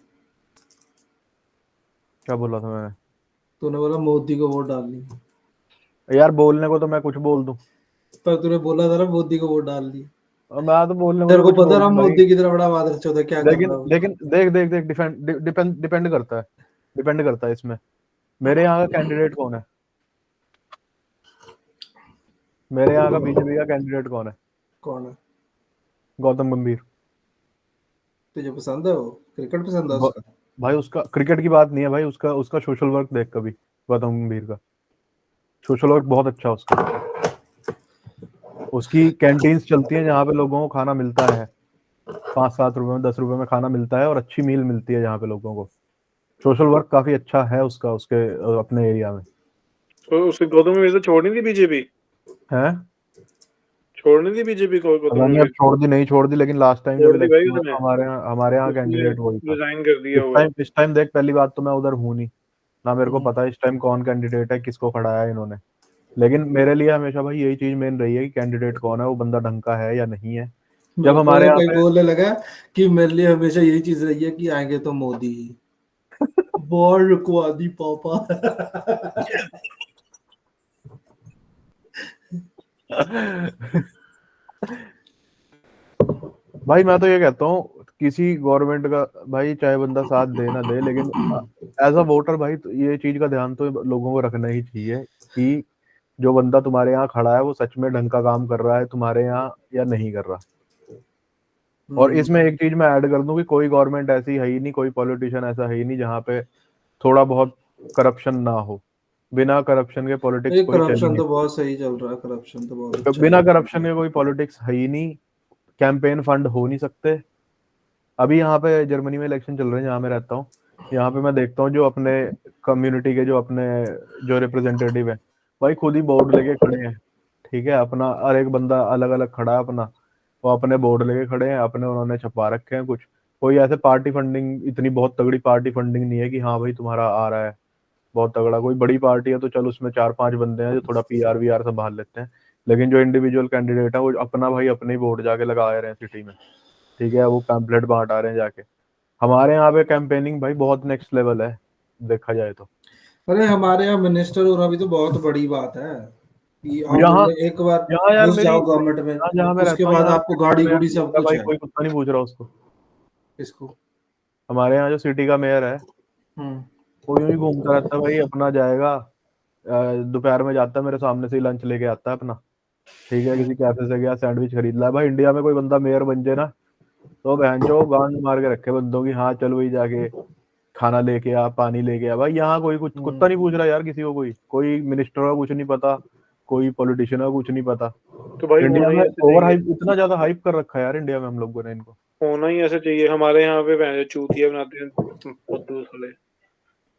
Speaker 2: क्या बोला था मैंने?
Speaker 4: तूने बोला मोदी को वोट डालनी है।
Speaker 2: यार बोलने को तो मैं कुछ बोल दूं,
Speaker 4: पर तूने बोला था ना मोदी को वोट डालनी।
Speaker 2: और मैं तो बोलने को
Speaker 4: तेरे
Speaker 2: तो
Speaker 4: को
Speaker 2: कुछ
Speaker 4: पता
Speaker 2: बोल
Speaker 4: ना
Speaker 2: दूं भाई।
Speaker 4: मोदी कितना बड़ा मादर चौथ है, क्या कर
Speaker 2: लेकिन
Speaker 4: रहा है वो।
Speaker 2: लेकिन देख देख देख डिपेंड डिपेंड करता है, डिपेंड करता है इसमें। मेरे यहाँ का कैंडिडेट कौन है? मेरे यहाँ का बीजेपी का कैंडिडेट कौन है?
Speaker 4: कौन है?
Speaker 2: गौतम गंभीर।
Speaker 4: तुझे पसंद है वो? क्रिकेट पसंद है
Speaker 2: ब-
Speaker 4: उसका?
Speaker 2: भाई उसका क्रिकेट की बात नहीं है भाई, उसका उसका सोशल वर्क देख कभी। गौतम गंभीर का सोशल वर्क बहुत अच्छा है उसका। उसकी कैंटीन्स चलती हैं जहाँ पे लोगों को खाना मिलता है, 5-7 रुपए में, 10 रुपए में खाना मिलता है और अच्छी मील मिलती है जहाँ पे लोगों को। सोशल वर्क काफी अच्छा है उसका, उसके अपने एरिया में
Speaker 3: तो उसके गौतम गंभीर से छोड़नी थी बीजेपी,
Speaker 2: है।
Speaker 3: छोड़नी थी बीजेपी को गौतम
Speaker 2: पता नहीं अब
Speaker 3: गंभीर।
Speaker 2: छोड़ दी नहीं छोड़ दी, लेकिन लास्ट टाइम जब
Speaker 3: छोड़ दी भाई
Speaker 2: इलेक्शन हुआ
Speaker 3: उसने,
Speaker 2: तो हमारे यहाँ
Speaker 3: उसने
Speaker 2: कैंडिडेट वही था।
Speaker 3: रिजाइन कर दिया
Speaker 2: इस
Speaker 3: हुआ है।
Speaker 2: टाइम इस टाइम देख, पहली बात तो मैं उधर हूँ नहीं, ना मेरे को
Speaker 4: हम्म।
Speaker 2: पता है इस टाइम कौन कैंडिडेट है, किसको खड़ाया है इन्होंने। लेकिन मेरे लिए हमेशा भाई यही चीज मेन रही है कि कैंडिडेट कौन है, वो बंदा ढंग का है या नहीं है। जब
Speaker 4: मेरे को
Speaker 2: हमारे
Speaker 4: तो
Speaker 2: यहाँ
Speaker 4: कहीं
Speaker 2: पे
Speaker 4: बोलने लगा कि मेरे लिए हमेशा यही चीज रही है कि आएंगे तो मोदी ही। वॉर रुकवा दी पापा।
Speaker 2: भाई मैं तो ये कहता हूँ किसी गवर्नमेंट का भाई चाहे बंदा साथ दे ना दे, लेकिन एज अ वोटर भाई तो ये चीज का ध्यान तो लोगों को रखना ही चाहिए कि जो बंदा तुम्हारे यहाँ खड़ा है वो सच में ढंग का काम कर रहा है तुम्हारे यहाँ या नहीं कर रहा। और इसमें एक चीज मैं ऐड कर दूं कि कोई गवर्नमेंट ऐसी है ही नहीं, कोई पॉलिटिशियन ऐसा है ही नहीं जहाँ पे थोड़ा बहुत करप्शन ना हो। बिना करप्शन के पॉलिटिक्स
Speaker 4: ये
Speaker 2: कोई चल ही
Speaker 4: करप्शन
Speaker 2: नहीं,
Speaker 4: तो बहुत सही चल रहा है, करप्शन तो बहुत अच्छा
Speaker 2: बिना
Speaker 4: चल
Speaker 2: करप्शन के कोई पॉलिटिक्स है ही नहीं। कैंपेन फंड हो नहीं सकते। अभी यहाँ पे जर्मनी में इलेक्शन चल रहे हैं जहाँ मैं रहता हूँ, यहाँ पे मैं देखता हूँ जो अपने कम्युनिटी के जो अपने जो रिप्रेजेंटेटिव है भाई खुद ही बोर्ड लेके खड़े हैं। ठीक है, अपना हर एक बंदा अलग अलग खड़ा है अपना, वो अपने बोर्ड लेके खड़े हैं अपने, उन्होंने छपा रखे हैं कुछ। कोई ऐसे पार्टी फंडिंग, इतनी बहुत तगड़ी पार्टी फंडिंग नहीं है कि हाँ भाई तुम्हारा आ रहा है बहुत तगड़ा। कोई बड़ी पार्टी है तो चल उसमें 4-5 बंदे हैं जो थोड़ा पीआर वीआर संभाल लेते हैं, लेकिन जो इंडिविजुअल कैंडिडेट है वो अपना भाई अपने ही वोट जाके लगा रहे हैं सिटी में। ठीक है, वो पैम्पलेट बांट आ रहे हैं जाके। हमारे यहाँ पे कैंपेनिंग भाई बहुत नेक्स्ट लेवल है देखा जाए तो।
Speaker 4: अरे हमारे यहाँ मिनिस्टर होना भी तो बहुत बड़ी बात है कि आप
Speaker 2: यहाँ
Speaker 4: बोले एक बार
Speaker 2: यहाँ यार
Speaker 4: घुस
Speaker 2: मेरी
Speaker 4: जाओ गवर्नमेंट में,
Speaker 2: यहाँ जहाँ मैं
Speaker 4: उसके
Speaker 2: रहता हूँ
Speaker 4: बाद
Speaker 2: यहाँ
Speaker 4: आपको गाड़ी गुड़ी सब कुछ
Speaker 2: भाई
Speaker 4: है।
Speaker 2: कोई कुत्ता नहीं पूछ रहा उसको।
Speaker 4: इसको
Speaker 2: हमारे यहाँ जो सिटी का मेयर है
Speaker 4: हम्म
Speaker 2: वो यूं ही घूमता रहता है भाई, अपना जाएगा दोपहर में जाता है मेरे सामने से ही लंच लेके आता है अपना। ठीक है, किसी कैफे से गया सैंडविच खरीद ला। भाई इंडिया में कोई बंदा मेयर बन जाए ना तो बहन जो गांड मार के रखे बंदों की, हाँ चल वही जाके खाना लेके आ पानी लेके आ। भाई यहाँ कोई कुछ कुत्ता नहीं पूछ रहा यार किसी को, कोई मिनिस्टर का कुछ नहीं पता, कोई पॉलिटिशियन का कुछ नहीं पता।
Speaker 3: तो भाई
Speaker 2: इंडिया
Speaker 3: होना ही
Speaker 2: में
Speaker 3: ऐसे
Speaker 2: ओवर
Speaker 3: चाहिए,
Speaker 2: हाइप, इतना ज्यादा हाइप कर रखा है यार इंडिया में हम लोगों ने इनको।
Speaker 3: होना ही ऐसे चाहिए। हमारे यहाँ पे भैंस चूतिया बनाते हैं फुद्दू साले।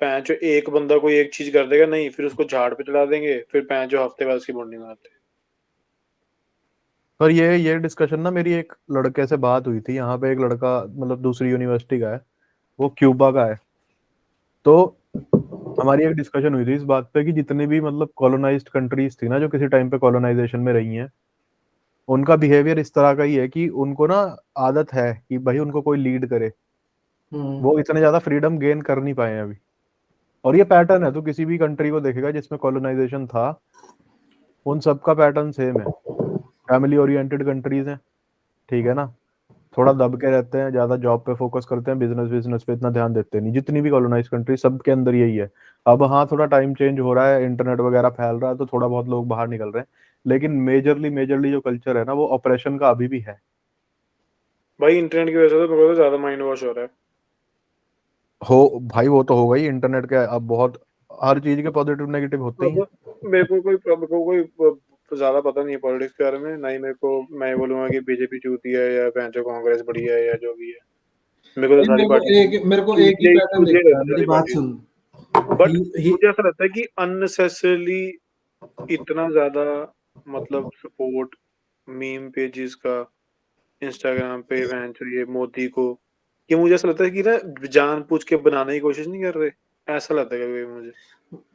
Speaker 3: भैंस जो एक बंदा कोई एक चीज कर देगा नहीं, फिर उसको झाड़ पे चढ़ा देंगे, फिर भैंस जो हफ्ते बाद उसकी बॉन्डिंग बनाते हैं।
Speaker 2: पर ये डिस्कशन ना मेरी एक लड़के से बात हुई थी यहाँ पे, एक लड़का मतलब दूसरी यूनिवर्सिटी का है, वो क्यूबा का है। तो हमारी एक डिस्कशन हुई थी इस बात पे कि जितने भी मतलब कॉलोनाइज्ड कंट्रीज थी ना जो किसी टाइम पे कॉलोनाइजेशन में रही हैं, उनका बिहेवियर इस तरह का ही है कि उनको ना आदत है कि भाई उनको कोई लीड करे। वो इतने ज्यादा फ्रीडम गेन कर नहीं पाए हैं अभी। और ये पैटर्न है तो किसी भी कंट्री को देखेगा जिसमें कॉलोनाइजेशन था, उन सबका पैटर्न सेम है। फैमिली ओरिएंटेड कंट्रीज हैं, ठीक है ना, थोड़ा दब के रहते हैं, ज्यादा जॉब पे फोकस करते हैं, बिजनेस बिजनेस पे इतना ध्यान देते नहीं। जितनी भी कॉलोनाइज कंट्री सबके अंदर यही है। अब हाँ थोड़ा टाइम चेंज हो रहा है, इंटरनेट वगैरह फैल रहा है तो थोड़ा बहुत लोग बाहर निकल रहे हैं, लेकिन मेजरली मेजरली जो कल्चर है ना वो ऑपरेशन का अभी भी है।
Speaker 3: भाई इंटरनेट की वजह से तो मेरे को तो ज्यादा माइंड वॉश हो रहा है।
Speaker 2: हो भाई, वो तो होगा ही, इंटरनेट के अब बहुत हर चीज के पॉजिटिव नेगेटिव होते ही हैं।
Speaker 3: अब मेरे को कोई ज्यादा पता नहीं है पॉलिटिक्स के बारे में, ना ही मेरे को मैं बोलूंगा कि बीजेपी चूती है या भैंस कांग्रेस बढ़िया है या जो भी है। मेरे को तो
Speaker 4: नहीं,
Speaker 3: सारी पार्टी
Speaker 4: मेरे को एक ही
Speaker 3: चूतिया
Speaker 4: पैटर्न
Speaker 3: चूतिया
Speaker 4: दिखता है,
Speaker 3: लगती है
Speaker 4: मेरी
Speaker 3: सारी
Speaker 4: बात
Speaker 3: पार्टी।
Speaker 4: सुन।
Speaker 3: बट
Speaker 4: ही
Speaker 3: मुझे ऐसा लगता है कि अननेसेसरली इतना ज्यादा मतलब सपोर्ट मीम पेजेस का इंस्टाग्राम पे भैंस ये मोदी को, ये मुझे ऐसा लगता है कि ना जानबूझ के बनाने की कोशिश नहीं कर रहे। ऐसा लगता है कभी मुझे।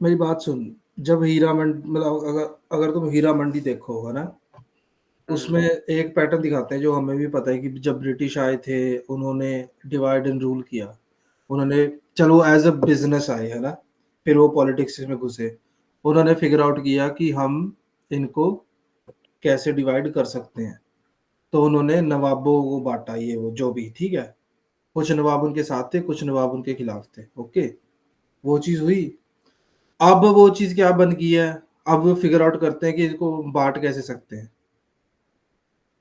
Speaker 4: मेरी बात सुन, जब हीरा मंडी मतलब अगर अगर तुम हीरा मंडी देखोगे ना, उसमें एक पैटर्न दिखाते हैं जो हमें भी पता है कि जब ब्रिटिश आए थे उन्होंने डिवाइड एंड रूल किया। उन्होंने, चलो एज अ बिजनेस आए है ना, फिर वो पॉलिटिक्स में घुसे। उन्होंने फिगर आउट किया कि हम इनको कैसे डिवाइड कर सकते हैं। तो उन्होंने नवाबों को बांटा, ये वो जो भी, ठीक है। कुछ नवाब उनके साथ थे, कुछ नवाब उनके खिलाफ थे, ओके। वो चीज हुई। अब वो चीज क्या बन गई है, अब वो फिगर आउट करते हैं कि इसको बांट कैसे सकते हैं।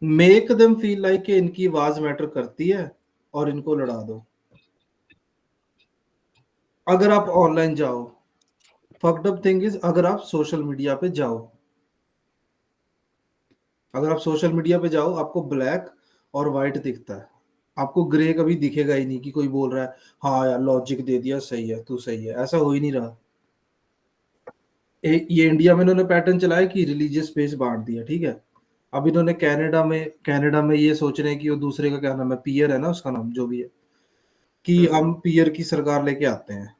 Speaker 4: मेक देम फील लाइक कि इनकी आवाज मैटर करती है और इनको लड़ा दो। अगर आप ऑनलाइन जाओ, फक्ड अप थिंग इज, अगर आप सोशल मीडिया पे जाओ, अगर आप सोशल मीडिया पे जाओ आपको ब्लैक और वाइट दिखता है, आपको ग्रे कभी दिखेगा ही नहीं कि कोई बोल रहा है हाँ यार लॉजिक दे दिया, सही है तू सही है, ऐसा हो ही नहीं रहा। ये इंडिया में इन्होंने पैटर्न चलाया कि रिलीजियस बेस बांट दिया, ठीक है। अब इन्होंने कनाडा में ये सोच रहे हैं कि वो दूसरे का क्या नाम है, पियर है ना उसका नाम, जो भी है, कि हम पियर की सरकार लेके आते हैं।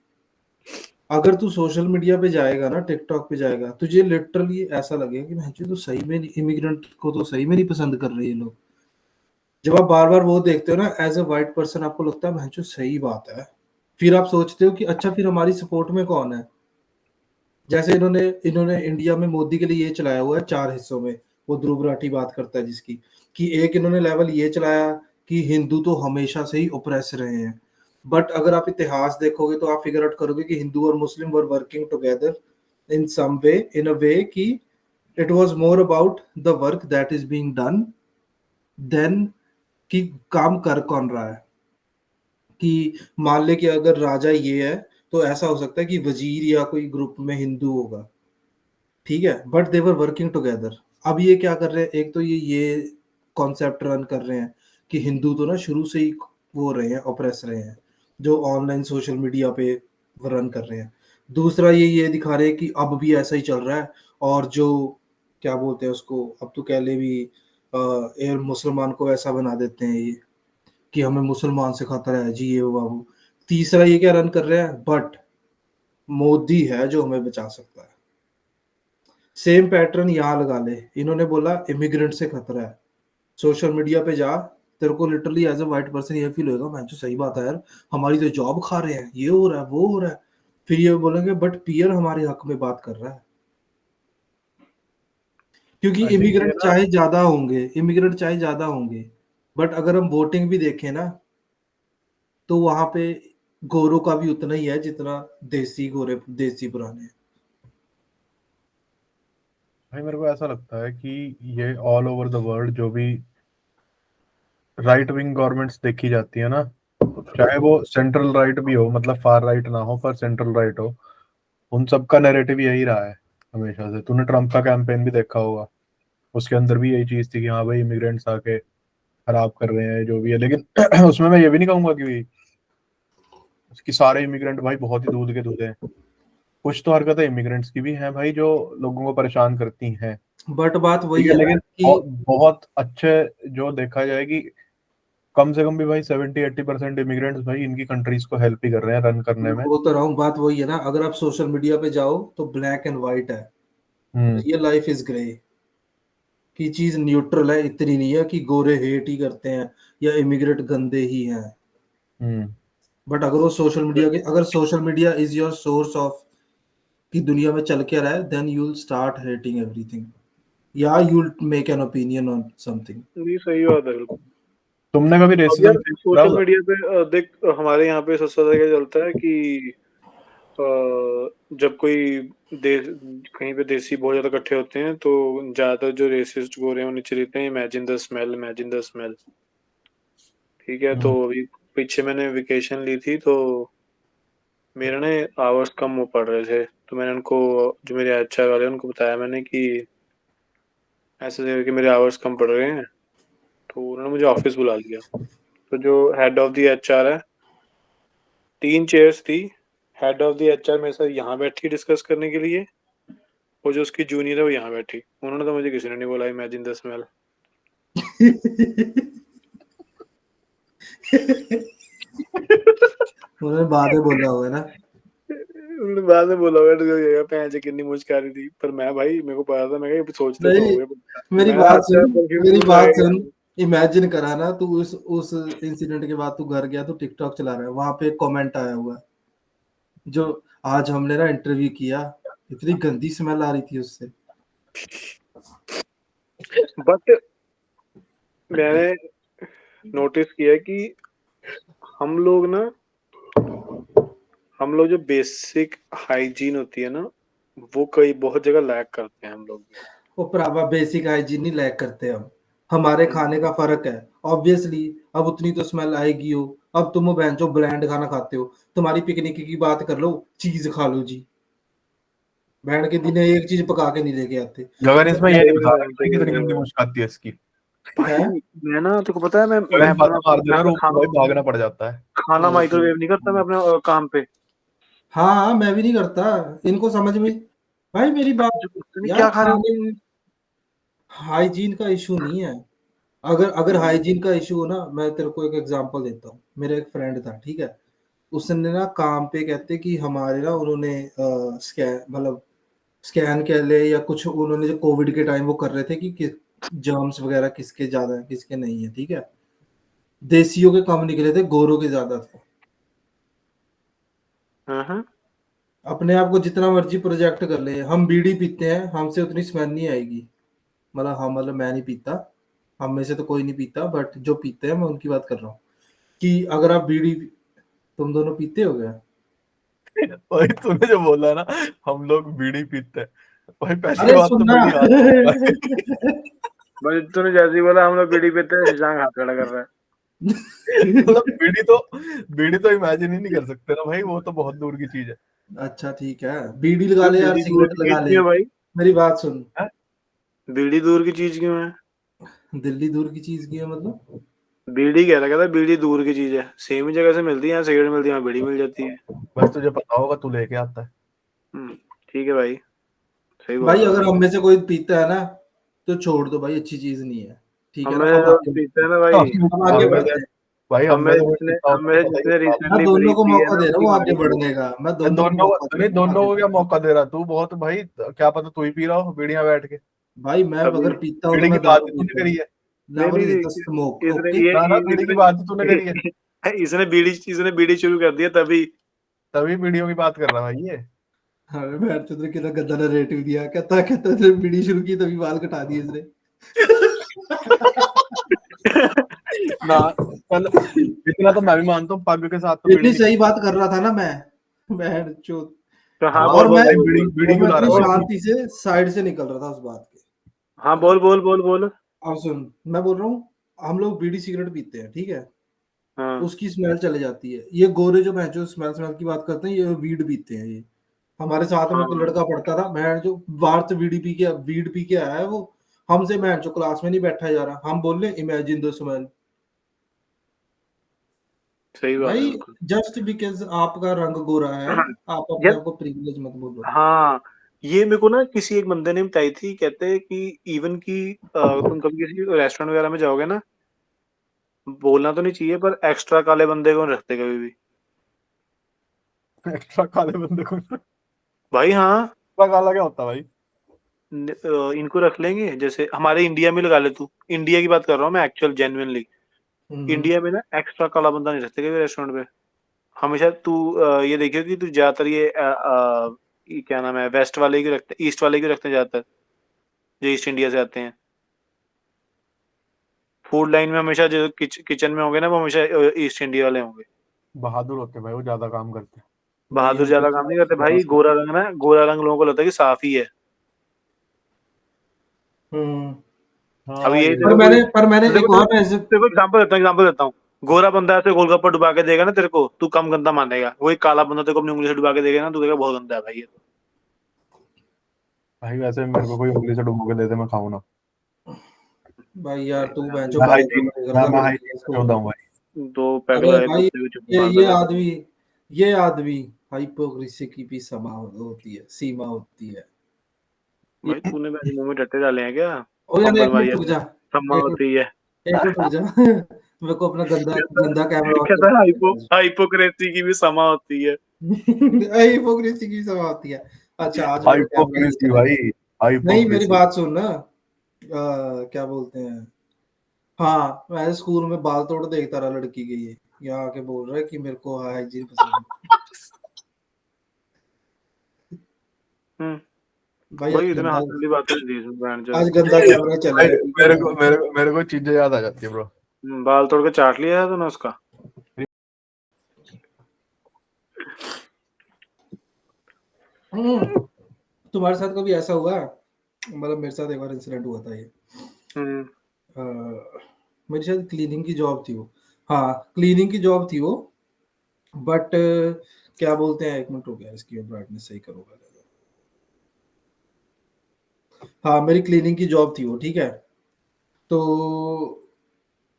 Speaker 4: अगर तू सोशल मीडिया पे जाएगा ना, टिकटॉक पे जाएगा, तुझे लिटरली ऐसा लगेगा कि मैं तो सही में इमिग्रेंट को तो सही में नहीं पसंद कर रहे ये लोग। जब आप बार बार वो देखते हो ना एज अ वाइट पर्सन, आपको लगता है मैं सही बात है, फिर आप सोचते हो कि अच्छा फिर हमारी सपोर्ट में कौन है। जैसे इन्होंने इन्होंने इंडिया में मोदी के लिए ये चलाया हुआ है 4 हिस्सों में, वो ध्रुव राठी बात करता है जिसकी, कि एक इन्होंने लेवल ये चलाया कि हिंदू तो हमेशा से ही ओप्रेस रहे हैं। बट अगर आप इतिहास देखोगे तो आप फिगर आउट करोगे कि हिंदू और मुस्लिम were working together in some way, in a way कि it was more about the work that is being done than कि काम कर कौन रहा है। कि मान ले कि अगर राजा ये है तो ऐसा हो सकता है कि वजीर या कोई ग्रुप में हिंदू होगा, ठीक है, but they were working together. अब ये क्या कर रहे हैं, एक तो ये कॉन्सेप्ट रन कर रहे हैं कि हिंदू तो ना शुरू से ही वो रहे हैं, ऑपरेस रहे हैं, जो ऑनलाइन सोशल मीडिया पे रन कर रहे हैं। दूसरा ये दिखा रहे हैं कि अब भी ऐसा ही चल रहा है, और जो क्या बोलते हैं उसको, अब तो कह ले भी ये मुसलमान को ऐसा बना देते हैं ये कि हमें मुसलमान से खतरा है जी, ये वो बाबू। तीसरा ये क्या रन कर रहे हैं, बट मोदी है जो हमें बचा सकता है। सेम पैटर्न यहाँ लगा ले, इन्होंने बोला इमिग्रेंट से खतरा है, सोशल मीडिया पे जा, तेरे को literally as a white person ये फील होगा, मैं जो सही बात है यार, हमारी तो जॉब खा रहे हैं, ये हो रहा है वो हो रहा है। फिर ये बोलेंगे बट पीयर हमारे हक में बात कर रहा है, क्योंकि
Speaker 2: आई थिंक ये
Speaker 4: इमिग्रेंट
Speaker 2: ना,
Speaker 4: चाहे ज्यादा होंगे, इमिग्रेंट चाहे ज्यादा होंगे, बट अगर हम वोटिंग भी देखें ना तो वहां पे गोरों का भी उतना ही है जितना देसी गोरे देसी पुराने।
Speaker 2: भाई मेरे को ऐसा लगता है कि ये ऑल ओवर द वर्ल्ड जो भी राइट विंग गवर्नमेंट्स देखी जाती है ना, चाहे वो सेंट्रल राइट भी हो, मतलब फार राइट ना हो पर सेंट्रल राइट हो, उन सबका नैरेटिव यही रहा है हमेशा से। तूने ट्रम्प का कैंपेन भी देखा होगा, उसके अंदर भी यही चीज थी कि हाँ भाई इमिग्रेंट्स आके खराब कर रहे हैं जो भी है। लेकिन उसमें मैं ये भी नहीं कहूंगा कि सारे इमिग्रेंट भाई बहुत ही दूध के दूध हैं। कुछ तो हरकतें इमिग्रेंट्स की भी हैं भाई जो लोगों को परेशान करती हैं,
Speaker 4: बट बात
Speaker 2: ठीक
Speaker 4: वही
Speaker 2: है।
Speaker 4: है ना
Speaker 2: लेकिन
Speaker 4: कि
Speaker 2: बहुत अच्छे जो देखा जाए कि कम से कम भी भाई 70-80% इमिग्रेंट्स भाई इनकी कंट्रीज को हेल्प ही कर रहे हैं रन करने
Speaker 4: मैं
Speaker 2: में।
Speaker 4: बोल तो रहा हूँ, बात वही है ना, अगर आप सोशल मीडिया पे जाओ तो ब्लैक एंड व्हाइट है,
Speaker 2: हम्म।
Speaker 4: रियल लाइफ इज ग्रे, की चीज न्यूट्रल है, इतनी नहीं है कि गोरे हेट ही करते हैं या इमिग्रेट गंदे ही हैं।
Speaker 2: हम्म।
Speaker 4: बट अगर वो सोशल मीडिया के, अगर social media is your source of कि दुनिया में चल क्या रहा है, then you will start hating everything, या you will make an opinion on something.
Speaker 3: ये सही बात है।
Speaker 2: तुमने कभी
Speaker 3: अब
Speaker 2: रेसिज्म
Speaker 3: यार
Speaker 2: फेस करा
Speaker 3: सोशल
Speaker 2: हुआ?
Speaker 3: मीडिया पे देख, हमारे यहाँ पे सबसे ज्यादा क्या चलता है कि अ, जब कोई देश कहीं पे देसी बहुत ज्यादा इकट्ठे होते हैं तो ज्यादातर जो रेसिस्ट गोरे हैं वो नीचे लिखते हैं imagine the smell, imagine the smell. ठीक है, तो
Speaker 2: हम्म।
Speaker 3: अभी पीछे मैंने वेकेशन ली थी तो मेरे ना आवर्स कम हो पड़ रहे थे, तो मैंने उनको, जो मेरे एचआर वाले हैं, उनको बताया मैंने कि ऐसे करके मेरे आवर्स कम पड़ रहे हैं। तो उन्होंने मुझे ऑफिस बुला लिया। तो जो हेड ऑफ द एचआर है, 3 चेयर्स थी, हेड ऑफ द एचआर मेरे साथ यहाँ बैठी डिस्कस करने के लिए, और जो उसकी जूनियर है वो यहाँ बैठी। उन्होंने तो मुझे किसी ने नहीं बोला इमेजिन द स्मेल।
Speaker 4: उन्होंने बाद में बोला होगा ना।
Speaker 3: उन्होंने बाद में बोला होगा तो पैंचे कितनी मुस्कुरा रही थी, पर मैं भाई मेरे को पता था, मैं कहा, ये सोचते तो
Speaker 4: नहीं,
Speaker 3: होंगे।
Speaker 4: मेरी
Speaker 3: मैं
Speaker 4: बात
Speaker 3: अच्छा
Speaker 4: सुन,
Speaker 3: परफ्यूम
Speaker 4: मेरी
Speaker 3: क्यों
Speaker 4: बात
Speaker 3: लगाएगा।
Speaker 4: सुन, इमेजिन करा ना तू उस इंसिडेंट के बाद तू घर गया, तू टिकटॉक चला रहा है, वहां पे कमेंट आया हुआ है, जो आज हमने ना इंटरव्यू किया, इतनी गंदी स्मेल आ रही थी उससे।
Speaker 3: बट मैंने नोटिस किया कि हम लोग ना, हम लोग जो बेसिक हाइजीन होती है ना, वो कई बहुत जगह लैक करते हैं हम लोग भी।
Speaker 4: वो प्रावा बेसिक हाइजीन नहीं लैक करते हम, हमारे खाने का फर्क है ऑब्वियसली। अब उतनी तो स्मेल आएगी हो, अब तुम बहन जो ब्रांड खाना खाते हो, तुम्हारी पिकनिक की बात कर लो, चीज खा लो जी, बहन के दिन एक चीज पका के नहीं लेके आते।
Speaker 2: गगन इसमें ये नहीं
Speaker 3: सही
Speaker 2: बता
Speaker 3: में
Speaker 2: रहा कि कितनी गंदी मुश्क आती है इसकी।
Speaker 3: भाई,
Speaker 4: है
Speaker 3: मैं ना, तुमको पता है, मैं
Speaker 2: गगन
Speaker 3: अपना
Speaker 2: बातें मार
Speaker 3: मैं
Speaker 2: देना,
Speaker 3: अपना
Speaker 2: रूम में भाई भागना पड़ जाता है।
Speaker 3: खाना माइक्रोवेव नहीं करता मैं अपने काम पे।
Speaker 4: हाँ हाँ, मैं भी नहीं करता, इनको समझ में। भाई मेरी बात,
Speaker 3: जो पता नहीं
Speaker 4: यार
Speaker 3: क्या खा रहे
Speaker 4: खाने
Speaker 3: होते हैं।
Speaker 4: में हाइजीन का इशू नहीं है। अगर अगर हाइजीन का इशू हो ना, मैं तेरे को एक एग्जांपल देता हूँ। मेरा एक फ्रेंड था, ठीक है, उसने ना काम पे कहते कि हमारे ना उन्होंने स्कैन, मतलब स्कैन कह ले या कुछ, उन्होंने जो कोविड के टाइम वो कर रहे थे कि जर्म्स वगैरह किसके ज्यादा है किसके नहीं है, ठीक है, देसियों के कम निकले थे, गोरों के ज्यादा थे।
Speaker 3: हाँ
Speaker 4: अपने आप को जितना मर्जी प्रोजेक्ट कर ले, हम बीड़ी पीते हैं, हमसे उतनी स्मेल नहीं आएगी। मतलब मैं नहीं पीता, हम में से तो कोई नहीं पीता, बट जो पीते हैं मैं उनकी बात कर रहा हूँ कि अगर आप बीड़ी, तुम दोनों पीते हो क्या?
Speaker 2: भाई तूने जो बोला ना, हम लोग बीड़ी पीते हैं, भाई पहली
Speaker 4: अरे
Speaker 2: बात तो
Speaker 4: सुनना।
Speaker 2: मेरी याद भाई।
Speaker 3: भाई तूने जैसे ही बोला हम लोग बीड़ी पीते हैं, शशांक हाथ खड़ा कर रहा है।
Speaker 2: मतलब बीड़ी तो इमेजिन ही नहीं कर सकते ना भाई, वो तो बहुत दूर की चीज है।
Speaker 4: अच्छा ठीक है, बीड़ी लगा
Speaker 3: क्यों,
Speaker 4: ले यार,
Speaker 3: बीड़ी दूर
Speaker 4: सिगरेट
Speaker 3: की
Speaker 4: लगा
Speaker 3: चीज
Speaker 4: ले।
Speaker 3: क्यों है भाई?
Speaker 4: मेरी बात सुन।
Speaker 2: हैं?
Speaker 3: बीड़ी दूर की चीज क्यों है?
Speaker 4: दिल्ली दूर की चीज की है मतलब?
Speaker 3: बीड़ी कह रहा, कहता बीड़ी दूर की चीज है, सेम ही जगह से मिलती है, यहाँ सिगरेट मिलती है, यहाँ बीड़ी मिल जाती है।
Speaker 2: बस तुझे पता होगा, तू लेके आता है।
Speaker 3: ठीक है भाई, सही बोल
Speaker 4: भाई
Speaker 3: रहा
Speaker 4: अगर
Speaker 3: है।
Speaker 4: हम में से कोई पीता है ना, तो छोड़ दो भाई, अच्छी चीज नहीं है। ठीक है
Speaker 3: हम
Speaker 4: ना,
Speaker 3: में
Speaker 4: अब
Speaker 3: से
Speaker 4: आगे,
Speaker 3: पीते हैं ना भाई,
Speaker 4: हम आगे
Speaker 2: हम में
Speaker 4: बढ़ते
Speaker 2: से
Speaker 4: हैं।
Speaker 2: भाई,
Speaker 3: हम
Speaker 2: हम में
Speaker 3: में
Speaker 2: से कोई
Speaker 3: जितने
Speaker 2: पीता
Speaker 3: हम
Speaker 2: होता
Speaker 3: में
Speaker 2: है
Speaker 3: से
Speaker 2: तो पता ही
Speaker 3: जितने
Speaker 2: बात है।
Speaker 4: मैं
Speaker 3: रिसेंटली
Speaker 4: दोनों
Speaker 3: ब्रीफ
Speaker 4: को
Speaker 3: की है
Speaker 4: मौका
Speaker 3: ना,
Speaker 4: दे रहा
Speaker 3: उनकी
Speaker 4: हूँ आगे
Speaker 3: बीड़ी की है।
Speaker 4: बढ़ने का, मैं दोनों को मौका दे
Speaker 2: नहीं,
Speaker 4: रहा हूँ
Speaker 2: दोनों
Speaker 4: आगे
Speaker 2: को क्या
Speaker 4: बढ़ने
Speaker 2: मौका दे रहा तू? बहुत भाई, क्या पता तू ही पी रहा हो बीड़ियां बैठ के।
Speaker 4: का। भाई मैं
Speaker 3: अभी
Speaker 4: अगर पीता हूँ तो
Speaker 2: बीड़ी की
Speaker 4: मैं
Speaker 2: बात
Speaker 4: दारू
Speaker 2: ही तूने
Speaker 4: पीता हूँ।
Speaker 2: करी है।
Speaker 3: नहीं
Speaker 4: नेवर
Speaker 3: नहीं
Speaker 4: इज द
Speaker 3: नहीं,
Speaker 4: स्मोक,
Speaker 3: इसने
Speaker 4: ओके।
Speaker 2: ना ना, बीड़ी की बात ही तूने करी है,
Speaker 3: इसने बीड़ी शुरू कर दिया तभी।
Speaker 2: तभी बीड़ियों की बात कर रहा है भाई ये।
Speaker 4: हाँ मैं तुझे कितना गंदा नरेटिव दिया, कहता कहता इसने बीड़ी शुरू की तभी बाल कटा दिए इसने।
Speaker 2: ना, चल इतना तो मैं भी मानता हूँ, पग के साथ तो बीड़ी
Speaker 4: इतनी
Speaker 2: नहीं
Speaker 4: सही
Speaker 2: पीता।
Speaker 4: बात कर रहा था ना मैं जो,
Speaker 3: तो हाँ,
Speaker 2: हाँ
Speaker 3: बोल
Speaker 4: और
Speaker 2: तो
Speaker 3: बोल
Speaker 4: मैं
Speaker 2: भाई,
Speaker 3: बोल
Speaker 2: बीड़ी
Speaker 3: बोल
Speaker 2: बीड़ी
Speaker 4: और
Speaker 2: क्यों
Speaker 4: मैं
Speaker 2: ला
Speaker 4: इतनी
Speaker 2: रहा है
Speaker 3: बोल।
Speaker 4: शांति से साइड से निकल रहा था उस बात के,
Speaker 3: हाँ,
Speaker 4: है ना।
Speaker 3: बोल बोल बोल बोल।
Speaker 4: अब सुन, मैं बोल रहा हूँ, हम लोग बीड़ी सिगरेट पीते हैं, ठीक है,
Speaker 3: हाँ
Speaker 4: उसकी स्मेल चले जाती है। ये गोरे जो मैं जो स्मेल स्मेल की बात करते हैं, ये वीड पीते हैं ये। हमारे साथ में कोई
Speaker 3: हाँ,
Speaker 4: लड़का पढ़ता था, मैं जो बाहर से वीड पी के आया है वो, हमसे मैं जो क्लास में नहीं बैठा जा रहा, हम बोल रहे इमेजिन द स्मेल।
Speaker 3: सही बात है
Speaker 4: भाई
Speaker 3: बिल्कुल।
Speaker 4: जस्ट बिकॉज आपका रंग गोरा है, आप अपने
Speaker 3: यार,
Speaker 4: आप को प्रिविलेज मत बोलो।
Speaker 3: हाँ, ये मेरे को ना किसी एक बंदे ने बताई थी, कहते हैं कि इवन की तुम कभी किसी रेस्टोरेंट वगैरह में जाओगे ना, बोलना तो नहीं चाहिए पर एक्स्ट्रा काले बंदे को नहीं रखते कभी भी।
Speaker 2: एक्स्ट्रा काले बंदे को? एक्स्ट्रा
Speaker 3: भाई हाँ,
Speaker 2: काला क्या होता है भाई?
Speaker 3: इनको रख लेंगे, जैसे हमारे इंडिया में लगा ले तू, इंडिया की बात कर रहा हूँ मैं, एक्चुअल जेन्युइनली।
Speaker 4: हम्म।
Speaker 3: इंडिया में ना एक्स्ट्रा काला बंदा नहीं रखते कभी रेस्टोरेंट पे। हमेशा तू ये देखियो कि तू ज्यादातर ये क्या नाम है, वेस्ट वाले की रखते, ईस्ट वाले की रखते हैं ज्यादातर, जो ईस्ट इंडिया से आते हैं। फूड लाइन में हमेशा जो किचन में होंगे ना, वो हमेशा ईस्ट इंडिया वाले होंगे।
Speaker 2: बहादुर होते हैं भाई, वो ज्यादा काम करते हैं।
Speaker 4: भाई
Speaker 3: बहादुर
Speaker 4: हम तो
Speaker 3: ज्यादा काम नहीं करते भाई, गोरा रंग ना, गोरा रंग लोगों को लगता है कि साफ ही है।
Speaker 4: हम्म।
Speaker 3: अब
Speaker 2: हाँ
Speaker 3: ये
Speaker 2: ये
Speaker 3: तेरे को
Speaker 4: पर मैंने
Speaker 3: तेरे को
Speaker 4: एक और ना ऐसे,
Speaker 3: तेरे को एग्जांपल देता हूँ। गोरा बंदा ऐसे गोलगप्पा डुबा के देगा ना तेरे को, तू कम गंदा मानेगा। वही काला बंदा तेरे को अपनी उंगली से डुबा के देगा ना, तू कहेगा बहुत गंदा है भाई ये तो।
Speaker 2: भाई, वैसे मेरे को कोई उंगली से डुबो के दे दे, मैं खाऊं ना।
Speaker 4: भाई यार तू मैं जो
Speaker 2: मैं
Speaker 4: बात
Speaker 2: हाइजीन
Speaker 4: कर रहा था
Speaker 2: मैं
Speaker 4: लड़की
Speaker 2: हाइजीन से
Speaker 4: को।
Speaker 2: होता हूँ भाई।
Speaker 3: दो
Speaker 4: अरे
Speaker 3: पैगला है
Speaker 4: भाई,
Speaker 3: कुत्ते को चुप
Speaker 4: ये
Speaker 3: मार
Speaker 4: ये
Speaker 3: देगा तो।
Speaker 4: आदमी ये आदमी हाइपोक्रेसी की भी सीमा होती है।
Speaker 3: भाई तूने मेरे मुंह में टट्टे डाले हैं क्या?
Speaker 4: ओ यार
Speaker 3: पंपर
Speaker 4: एक
Speaker 3: मारी
Speaker 4: मिनट
Speaker 3: है
Speaker 4: रुक
Speaker 3: तूने।
Speaker 4: जा,
Speaker 3: सम्मा
Speaker 4: एक
Speaker 3: होती है।
Speaker 4: मिनट रुक जा। मेरे को अपना गंदा
Speaker 3: कहता
Speaker 4: गंदा कैमरा ऑन
Speaker 3: कहता
Speaker 4: करके
Speaker 3: हाइपोक्रेसी की भी समा होती है।
Speaker 4: हाइपोक्रेसी की सीमा होती है। अच्छा आज मेरा कैमरा ये
Speaker 2: हाइपोक्रेसी भाई,
Speaker 4: चलेगा। नहीं मेरी
Speaker 2: हाइपोक्रेसी।
Speaker 4: बात सुन ना, क्या बोलते हैं, हाँ मैं स्कूल में बाल तोड़ देखता रहा लड़की के, ये यहाँ आके बोल रहा है कि मेरे को हाइजीन पसंद
Speaker 3: हम्म।
Speaker 4: है। भाई
Speaker 3: भाई इतने हंसने वाली बातें नहीं थी इसमें, बहन चोद।
Speaker 4: आज गंदा कैमरा
Speaker 2: भाई
Speaker 4: चलेगा, ठीक है
Speaker 2: मेरे
Speaker 4: ना।
Speaker 2: को मेरे को मेरे को चीजें याद आ जाती है ब्रो।
Speaker 3: बाल तोड़ के चाट लिया है तूने उसका?
Speaker 4: तुम्हारे साथ कभी ऐसा हुआ, मतलब मेरे साथ एक बार इंसिडेंट हुआ था ये,
Speaker 3: हम्म।
Speaker 4: मेरी शायद क्लीनिंग की जॉब थी वो, हाँ क्लीनिंग की जॉब थी वो, बट क्या बोलते हैं, एक मिनट हो गया इसकी ब्राइटनेस सही करूंगा। हाँ मेरी क्लीनिंग की जॉब थी वो, ठीक है, तो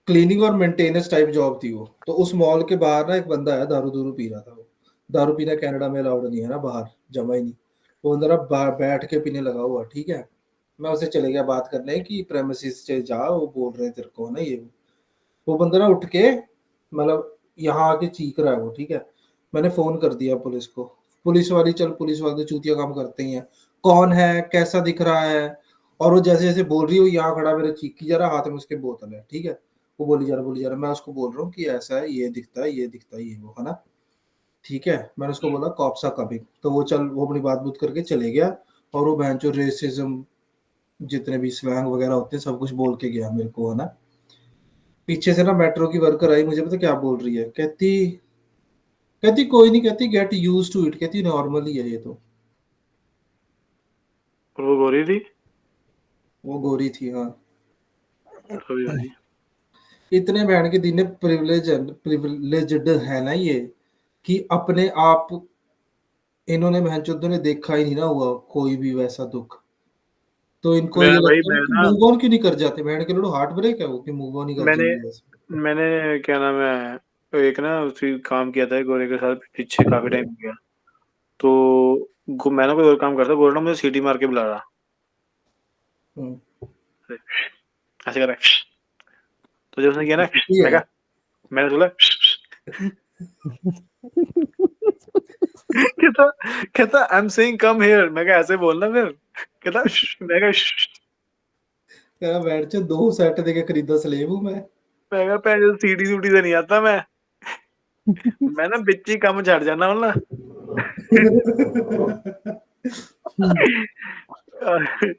Speaker 4: क्लीनिंग और मेंटेनेंस टाइप जॉब थी वो। तो उस मॉल के बाहर ना एक बंदा है, दारू दूरू पी रहा था वो। दारू पीना कनाडा में अलाउड नहीं है ना, बाहर जमा ही नहीं। वो अंदर अब बैठ के पीने लगा हुआ, ठीक है। मैं उससे चले गया बात करने की प्रेमिसेस से जा, वो बोल रहे हैं तेरे को ना ये वो बंदा ना उठ के, मतलब यहाँ आके चीख रहा है वो, ठीक है। मैंने फोन कर दिया पुलिस को। पुलिस वाली, चल पुलिस वाले तो चूतिया काम करते ही हैं, कौन है कैसा दिख रहा है, और वो जैसे जैसे बोल रही हो, यहाँ खड़ा मेरे चीख की जा रहा, हाथ में उसके बोतल है, ठीक है। वो बोली जा रहा मैं उसको बोल रहा हूँ कि ऐसा है, ये दिखता है ये वो, है ना। ठीक है, मैंने उसको बोला कॉप्स आर कमिंग, तो वो अपनी बात बूत करके चले गया, और वो बहन जो रेसिज्म जितने भी स्लैंग वगैरह होते हैं सब कुछ बोल के गया मेरे को, है ना। पीछे से ना मेट्रो की वर्कर आई, मुझे पता क्या बोल रही है, कहती कहती कोई नहीं, कहती गेट यूज टू इट, कहती नॉर्मल ही है ये तो।
Speaker 3: और वो गोरी थी
Speaker 4: वो गोरी थी, हाँ।
Speaker 3: अभी भाई।
Speaker 4: इतने बहन के दिन प्रिविलेज्ड है ना ये, कि अपने आप इन्होंने बहनचोदों ने देखा ही नहीं ना हुआ कोई भी वैसा दुख, तो इनको
Speaker 3: मैं
Speaker 4: ये
Speaker 3: भाई
Speaker 4: लगता है
Speaker 3: मैं
Speaker 4: कि
Speaker 3: ना
Speaker 4: मूव ऑन क्यों नहीं कर जाते, बहन के लोग हार्ट ब्रेक है वो कि मूव ऑन ही कर
Speaker 3: मैंने
Speaker 4: जाएंगे ऐसे।
Speaker 3: मैंने क्या नाम है, एक ना उसी काम किया था गोरे के साथ पीछे काफी टाइम हो गया। तो मैंने कोई और काम करता, गोरा ना मुझे सीटी मार के बुला रहा,
Speaker 4: हम्म,
Speaker 3: ऐसे कर रहा है। तो जब उसने किया ना,
Speaker 4: ये
Speaker 3: मैं
Speaker 4: है।
Speaker 3: कहा, मैंने बोला कहता कहता I am saying come here, मैं कहा ऐसे बोलना फिर। कहता मैं कहा
Speaker 4: तेरा बैठ से 2 सेट देके खरीदा स्लेब हूँ मैं।
Speaker 3: मैं कहा पहले सीटी सूटी से नहीं आता मैं ना बिच्ची कम छड़ जाना हूं ना।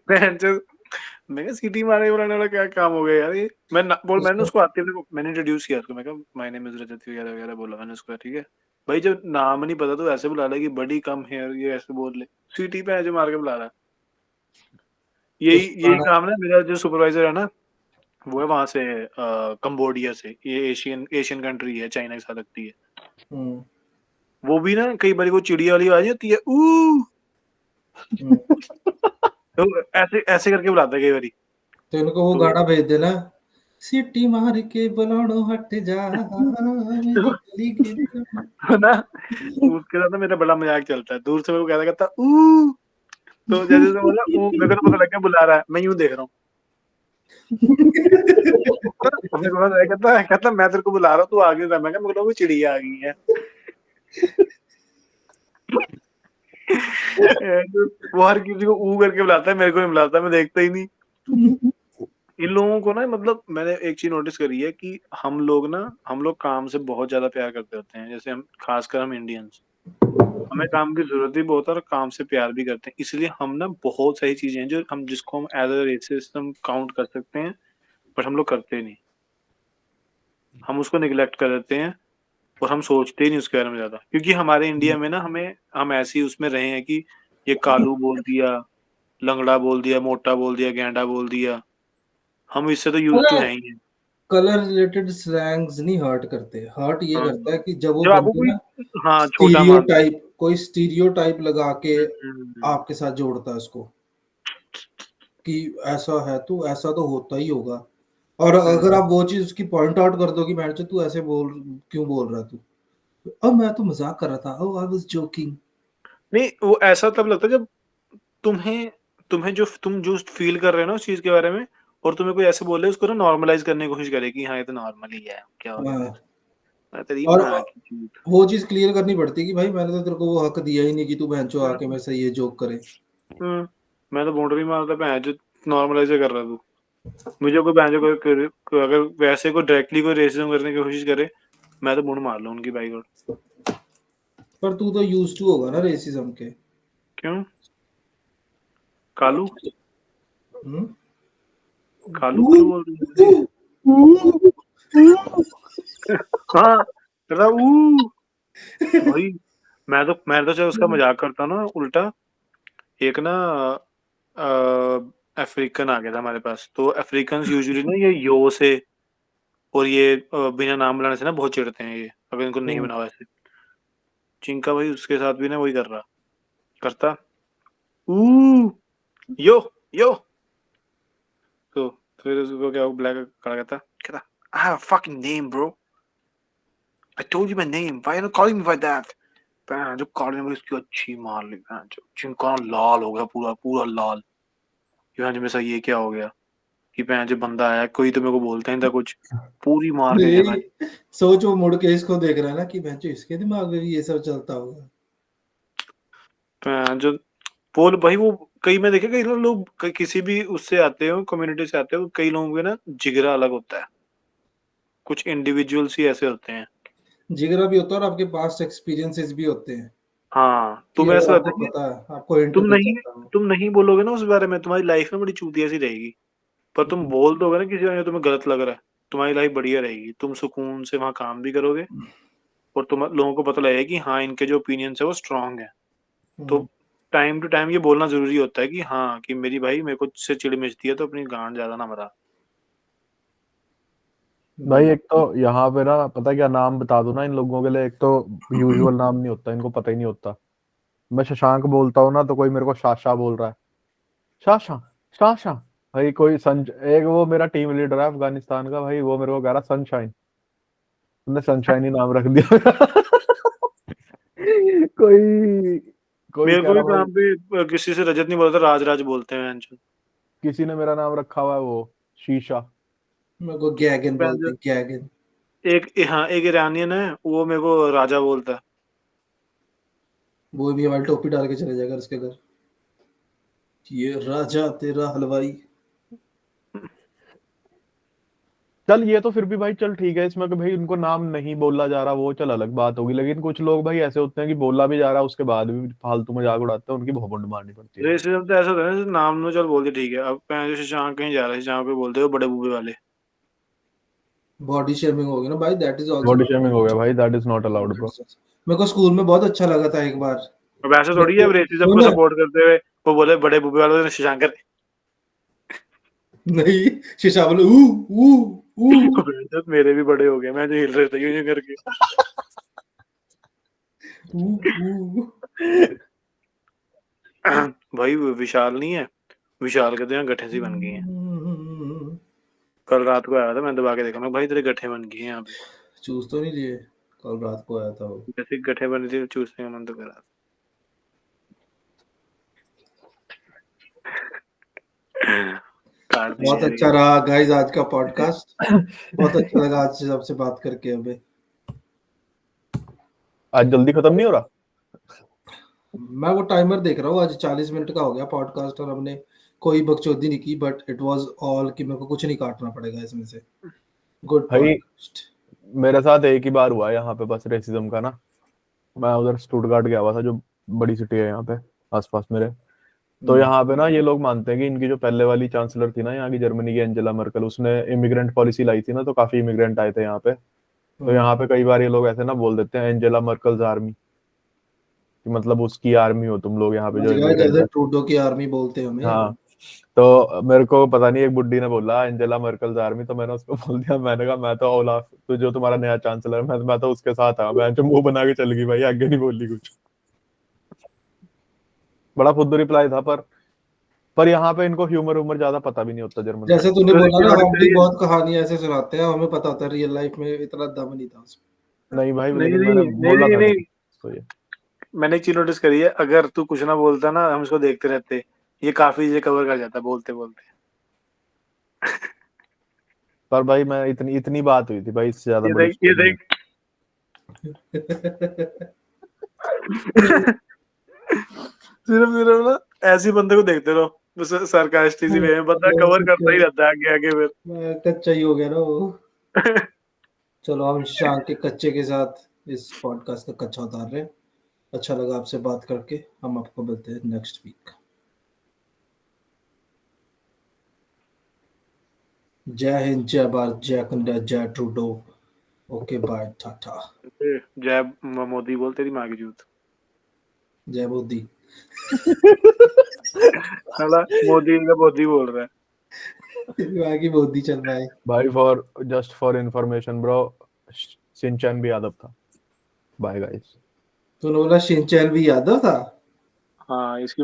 Speaker 3: बहन चो, मैं कहा सीटी मारे बुलाने वाला क्या काम हो गया यार ये। मैंने उसको आते हुए मैंने इंट्रोड्यूस किया उसको, मैं कहा माय नेम इज रजत वगैरह वगैरह बोला मैंने उसको, ठीक है भाई जब नाम नहीं पता तो ऐसे बुला ले कि बड़ी कम है ये ऐसे बोल ले, सीटी पे ऐसे मार के बुला रहा है। यही
Speaker 4: उसको
Speaker 3: यही
Speaker 4: गाना
Speaker 3: काम ना, मेरा जो सुपरवाइजर है ना वो है वहां से कंबोडिया से, ये एशियन एशियन कंट्री है, चाइना के साथ लगती है।
Speaker 4: हम्म,
Speaker 3: वो भी ना कई बार वो चिड़िया वाली आवाज होती है ऊ,
Speaker 4: हम्म।
Speaker 3: तो ऐसे ऐसे करके बुलाता है कई बारी।
Speaker 4: तो इनको वो
Speaker 3: तो
Speaker 4: गाना भेज देना, सीटी मार के बुलानो हट जा मेरी गली के तरफ।
Speaker 3: तो ना उसके साथ ना मेरा बड़ा मजाक चलता है, दूर से वो कहता कहता ऊ, तो जैसे से बोला ऊ, मेरे को तो पता लग गया बुला रहा है, मैं यूं देख रहा हूँ। मेरे को पता है, कहता कहता मैं तेरे को बुला रहा हूँ तू आगे जा, मैं कहा मेरे को लगा कोई चिड़िया आ गई है। तो वो हर किसी को ऊ करके बुलाता है, मेरे को नहीं बुलाता, मैं देखता ही नहीं। इन लोगों को ना, मतलब मैंने एक चीज नोटिस करी है कि हम लोग काम से बहुत ज्यादा प्यार करते होते हैं, जैसे हम खासकर हम इंडियंस, हमें काम की जरूरत भी बहुत है और काम से प्यार भी करते हैं, इसलिए हम ना बहुत सारी चीजें हैं जो हम जिसको हम एज अ रेसिज्म काउंट कर सकते हैं, बट हम लोग करते नहीं, हम उसको निगलेक्ट कर देते हैं और हम सोचते ही नहीं उसके बारे में ज्यादा, क्योंकि हमारे इंडिया में ना हम ऐसे ही उसमें रहे हैं कि ये कालू बोल दिया, लंगड़ा बोल दिया, मोटा बोल दिया, गेंडा बोल दिया, हम इससे तो यूज टू
Speaker 4: कलर
Speaker 3: है ही नहीं।
Speaker 4: कलर रिलेटेड स्लैंग्स नहीं हर्ट करते, हर्ट ये
Speaker 3: हाँ,
Speaker 4: करता है कि जब वो
Speaker 3: जब आपको
Speaker 4: बंदे
Speaker 3: कोई
Speaker 4: ना
Speaker 3: हाँ छोटा मान दे।
Speaker 4: स्टीरियोटाइप, कोई स्टीरियोटाइप लगा के
Speaker 3: हम्म,
Speaker 4: आपके साथ जोड़ता है उसको, कि ऐसा है तो ऐसा तो होता ही होगा। और
Speaker 3: हम्म।
Speaker 4: अगर आप वो चीज उसकी पॉइंट आउट कर दो कि मैडम तू ऐसे बोल क्यों बोल रहा है तू, अब मैं तो मजाक कर रहा था, ओ आई वाज जोकिंग।
Speaker 3: नहीं वो ऐसा तब लगता है जब तुम्हें तुम्हें जो तुम जो फील कर रहे हो ना उस चीज के बारे में, और तुम्हें कोई ऐसे बोले उसको ना नॉर्मलाइज करने की कोशिश करे कि हाँ ये तो नॉर्मल ही है, क्या हो गया
Speaker 4: हाँ,
Speaker 3: फिर, मैं तेरी
Speaker 4: और
Speaker 3: माँ की चीज।
Speaker 4: वो चीज क्लियर करनी पड़ती है कि भाई मैंने तो तेरे को वो हक दिया ही नहीं कि तू बहनचो आके मेरे से ये जोक करे।
Speaker 3: मैं तो बाउंड्री मारता भैं जो नॉर्मलाइज कर रहा तू, मुझे कोई भैं जो अगर वैसे कोई डायरेक्टली कोई रेसिज्म करने की कोशिश करे, मैं तो मुंड मार लूं उनकी बाइक और।
Speaker 4: पर तू तो यूज टू होगा ना रेसिज्म के।
Speaker 3: क्यों कालू,
Speaker 4: हम्म।
Speaker 3: कालू कालू बोल रही है हाँ कहता भाई, मैं तो चाहे उसका मजाक करता ना उल्टा। एक ना अफ्रीकन आ गया था हमारे पास, तो अफ्रीकन यूजुअली ना ये यो से और ये बिना नाम बुलाने से ना बहुत चिढ़ते हैं ये, अगर इनको नहीं
Speaker 4: हम्म।
Speaker 3: बना वैसे। चिंका भाई उसके साथ भी ना वही कर रहा करता ऊ यो यो, तो फिर उसको क्या वो ब्लैक खड़ा कहता कहता I have a fucking name bro, I told you my name, why are you calling me by that। जो कॉलेज में इसकी अच्छी मार ली, जो चिंका लाल हो गया, पूरा पूरा लाल, कि हमेशा ये क्या हो गया कि जो बंदा आया कोई तो मेरे को बोलता ही था कुछ, पूरी मार के गया।
Speaker 4: नहीं, सोच वो मुड़ के इसको देख रहा है ना कि बहनचो इसके दिमाग में भी ये सब चलता होगा।
Speaker 3: जो बोल भाई वो कई मैं देखे कई लोग किसी भी उससे आते हो कम्युनिटी से आते हो, कई लोगों के ना जिगरा अलग होता है, कुछ इंडिविजुअल्स ही ऐसे होते हैं।
Speaker 4: जिगरा भी होता है और आपके पास्ट एक्सपीरियंसेस भी होते हैं
Speaker 3: हाँ,
Speaker 4: कि
Speaker 3: तुम्हें
Speaker 4: अगर
Speaker 3: ऐसा लगता
Speaker 4: आपको
Speaker 3: है कि
Speaker 4: पता है, आपको हिंट
Speaker 3: तुम
Speaker 4: मिल
Speaker 3: नहीं
Speaker 4: सकता है।
Speaker 3: तुम नहीं बोलोगे ना उस बारे में, तुम्हारी लाइफ में बड़ी चूतिया सी रहेगी। पर तुम बोल दोगे ना किसी को, तुम्हें गलत लग रहा है, तुम्हारी लाइफ बढ़िया रहेगी, तुम सुकून से वहाँ काम भी करोगे और तुम लोगों को पता लगेगा कि हाँ इनके जो ओपिनियंस है वो स्ट्रांग है। तो टाइम टू टाइम ये बोलना जरूरी होता है कि हाँ कि मेरी भाई मेरे को से चिढ़ मचती है तो अपनी गांड ज्यादा ना मरा।
Speaker 2: भाई एक तो यहाँ पे ना पता क्या नाम बता दूं ना इन लोगों के लिए, एक तो यूजुअल नाम नहीं होता, इनको पता ही नहीं होता। मैं शशांक बोलता हूँ ना तो कोई मेरे को शाशा बोल रहा है, शाशा शाशा। भाई कोई एक वो मेरा टीम लीडर है अफगानिस्तान का, भाई वो मेरे को कह रहा सनशाइन, तुमने सनशाइन ही नाम रख दिया कोई कोई
Speaker 3: मेरे
Speaker 2: कह
Speaker 3: को भी
Speaker 2: रहा भाई
Speaker 3: काम पे किसी से रजत नहीं बोलता, राज राज बोलते हैं अंशुल।
Speaker 2: किसी ने मेरा नाम रखा हुआ है वो शीशा।
Speaker 4: मेरे को गैगन बोलते हैं, गैगन।
Speaker 3: हाँ एक ईरानियन है वो मेरे को राजा बोलता है।
Speaker 4: वो भी हमारी टोपी डाल के चले जाएगा उसके घर, ये राजा तेरा हलवाई।
Speaker 2: चल ये तो फिर भी भाई चल ठीक है इसमें कि भाई उनको नाम नहीं बोला जा रहा, वो चल अलग बात होगी, लेकिन कुछ लोग भाई ऐसे होते हैं कि बोला भी जा रहा है उसके बाद भी फालतू मजाक उड़ाते हैं, उनकी भौंड मारनी पड़ती है।
Speaker 3: रेसिज्म तो ऐसा होता है ना, जैसे नाम नो चल बोल दे ठीक है, अब मैं जैसे शशांक कहीं जा रहा है, शशांक पे बोलते हो बड़े बूबे वाले।
Speaker 4: बॉडी शेमिंग होगी ना भाई, that is also
Speaker 2: body
Speaker 4: not
Speaker 2: shaming हो गया
Speaker 4: गुड।
Speaker 2: भाई, that is not allowed bro.
Speaker 4: मेरे को स्कूल में बहुत अच्छा लगा था एक बार।
Speaker 3: अब ऐसे
Speaker 4: मेरे
Speaker 3: थोड़ी है,
Speaker 4: को
Speaker 3: अब रेसिज्म को
Speaker 4: सुन,
Speaker 3: सपोर्ट करते हुए वो बोले बड़े बूबे वाले ने शशांक कर
Speaker 4: नहीं, शीशा बोले ऊ ऊ
Speaker 3: मेरे भी बड़े हो गए, मैं जो हिल रहे थे यूं यूं करके।
Speaker 4: ऊ।
Speaker 3: भाई वो विशाल नहीं है, विशाल के तो यहाँ गठे सी बन गई हैं। कल रात को आया था, मैं दबा के देखा, मैं भाई तेरे गठे बन गए हैं यहाँ पे।
Speaker 4: चूस तो नहीं लिए, कल रात को आया था वो।
Speaker 3: जैसे गठे बनी थी चूसने का मन तो करा। काट
Speaker 4: बहुत
Speaker 3: दिया
Speaker 4: अच्छा रहा गाइस आज का पॉडकास्ट, बहुत अच्छा लगा आज से सबसे बात करके। हमें
Speaker 2: आज जल्दी खत्म नहीं हो रहा।
Speaker 4: मैं वो टाइमर देख रहा हूँ, आज 40 मिनट का हो गया पॉडकास्ट और हमने कोई बकचोदी नहीं की, बट इट वाज ऑल कि मेरे को कुछ नहीं काटना पड़ेगा इसमें से। गुड
Speaker 2: भाई
Speaker 4: पॉडकास्ट।
Speaker 2: मेरे साथ एक ही बार हुआ है यहाँ पे बस रेसिज्म का ना, मैं उधर स्टुटगार्ट गया हुआ था जो बड़ी सिटी है यहाँ पे आसपास मेरे। तो यहाँ पे ना ये लोग मानते हैं कि इनकी जो पहले वाली चांसलर थी ना यहाँ की, जर्मनी की एंजेला मर्कल, उसने इमिग्रेंट पॉलिसी लाई थी ना, तो काफी इमिग्रेंट आए थे यहाँ पे। तो यहाँ पे कई बार ये लोग ऐसे ना बोल देते हैं एंजेला मर्कल्स आर्मी, कि मतलब उसकी आर्मी हो तुम लोग यहाँ पे जो इमिग्रेंट
Speaker 4: जैसे
Speaker 2: है।
Speaker 4: ट्रूडो की आर्मी बोलते हैं हमें।
Speaker 2: हाँ तो मेरे को पता नहीं एक बुड्ढी ने बोला एंजेला मर्कल्स आर्मी, तो मैंने उसको बोल दिया, मैंने कहा मैं तो ओलाफ तो जो तुम्हारा नया चांसलर है मैं तो उसके साथ आ, मैं जो मुंह बना के चल गई भाई, आगे नहीं बोली कुछ। बड़ा फुद्दू रिप्लाई था, पर यहाँ पे इनको ह्यूमर उमर ज्यादा पता भी नहीं होता जर्मन
Speaker 4: जैसे
Speaker 2: में।
Speaker 4: तूने
Speaker 3: तो
Speaker 4: बोला ना,
Speaker 3: नोटिस
Speaker 4: हम भी
Speaker 3: करिए।
Speaker 4: बहुत कहानियां ऐसे सुनाते हैं, हमें पता होता है रियल लाइफ में इतना दम नहीं था उसमें।
Speaker 2: नहीं भाई
Speaker 3: नहीं
Speaker 2: लेकिन
Speaker 3: नहीं
Speaker 2: मैंने
Speaker 3: नहीं
Speaker 2: बोला
Speaker 3: नहीं
Speaker 2: था
Speaker 3: नहीं,
Speaker 2: तो ये
Speaker 3: मैंने एक चीज नोटिस करी है, अगर तू कुछ ना बोलता ना हम इसको देखते रहते, ये काफी ये कवर कर जाता बोलते बोलते।
Speaker 2: पर भाई मैं इतनी इतनी बात हुई थी भाई, इससे ज्यादा
Speaker 3: ये
Speaker 2: बड़ी
Speaker 3: देख ये
Speaker 2: स्टोरी नहीं।
Speaker 3: देख। सिर्फ सिर्फ ना ऐसे बंदे को देखते रहो, बस सरकास्टिक सी वे में बंदा कवर करता ही रहता है आगे आगे फिर।
Speaker 4: मैं कच्चा ही हो गया ना वो। चलो हम शाम के कच्चे के साथ इस पॉडकास्ट का कच्चा उतार रहे हैं। अच्छा लगा आपसे बात करके, हम आपको मिलते हैं नेक्स्ट वीक। जय हिंद, जय भारत, जय कंडा, जय ट्रूडो। Okay bye, Tata.
Speaker 3: जय मोदी बोल, तेरी माँ की जूत।
Speaker 4: जय मोदी।
Speaker 3: साला मोदी का मोदी बोल रहा है।
Speaker 4: आगे मोदी चल रहा है
Speaker 2: भाई for just for information bro, Shinchan भी यादव था। Bye guys.
Speaker 4: तूने बोला शिनचैन भी यादव था।
Speaker 3: हाँ इसकी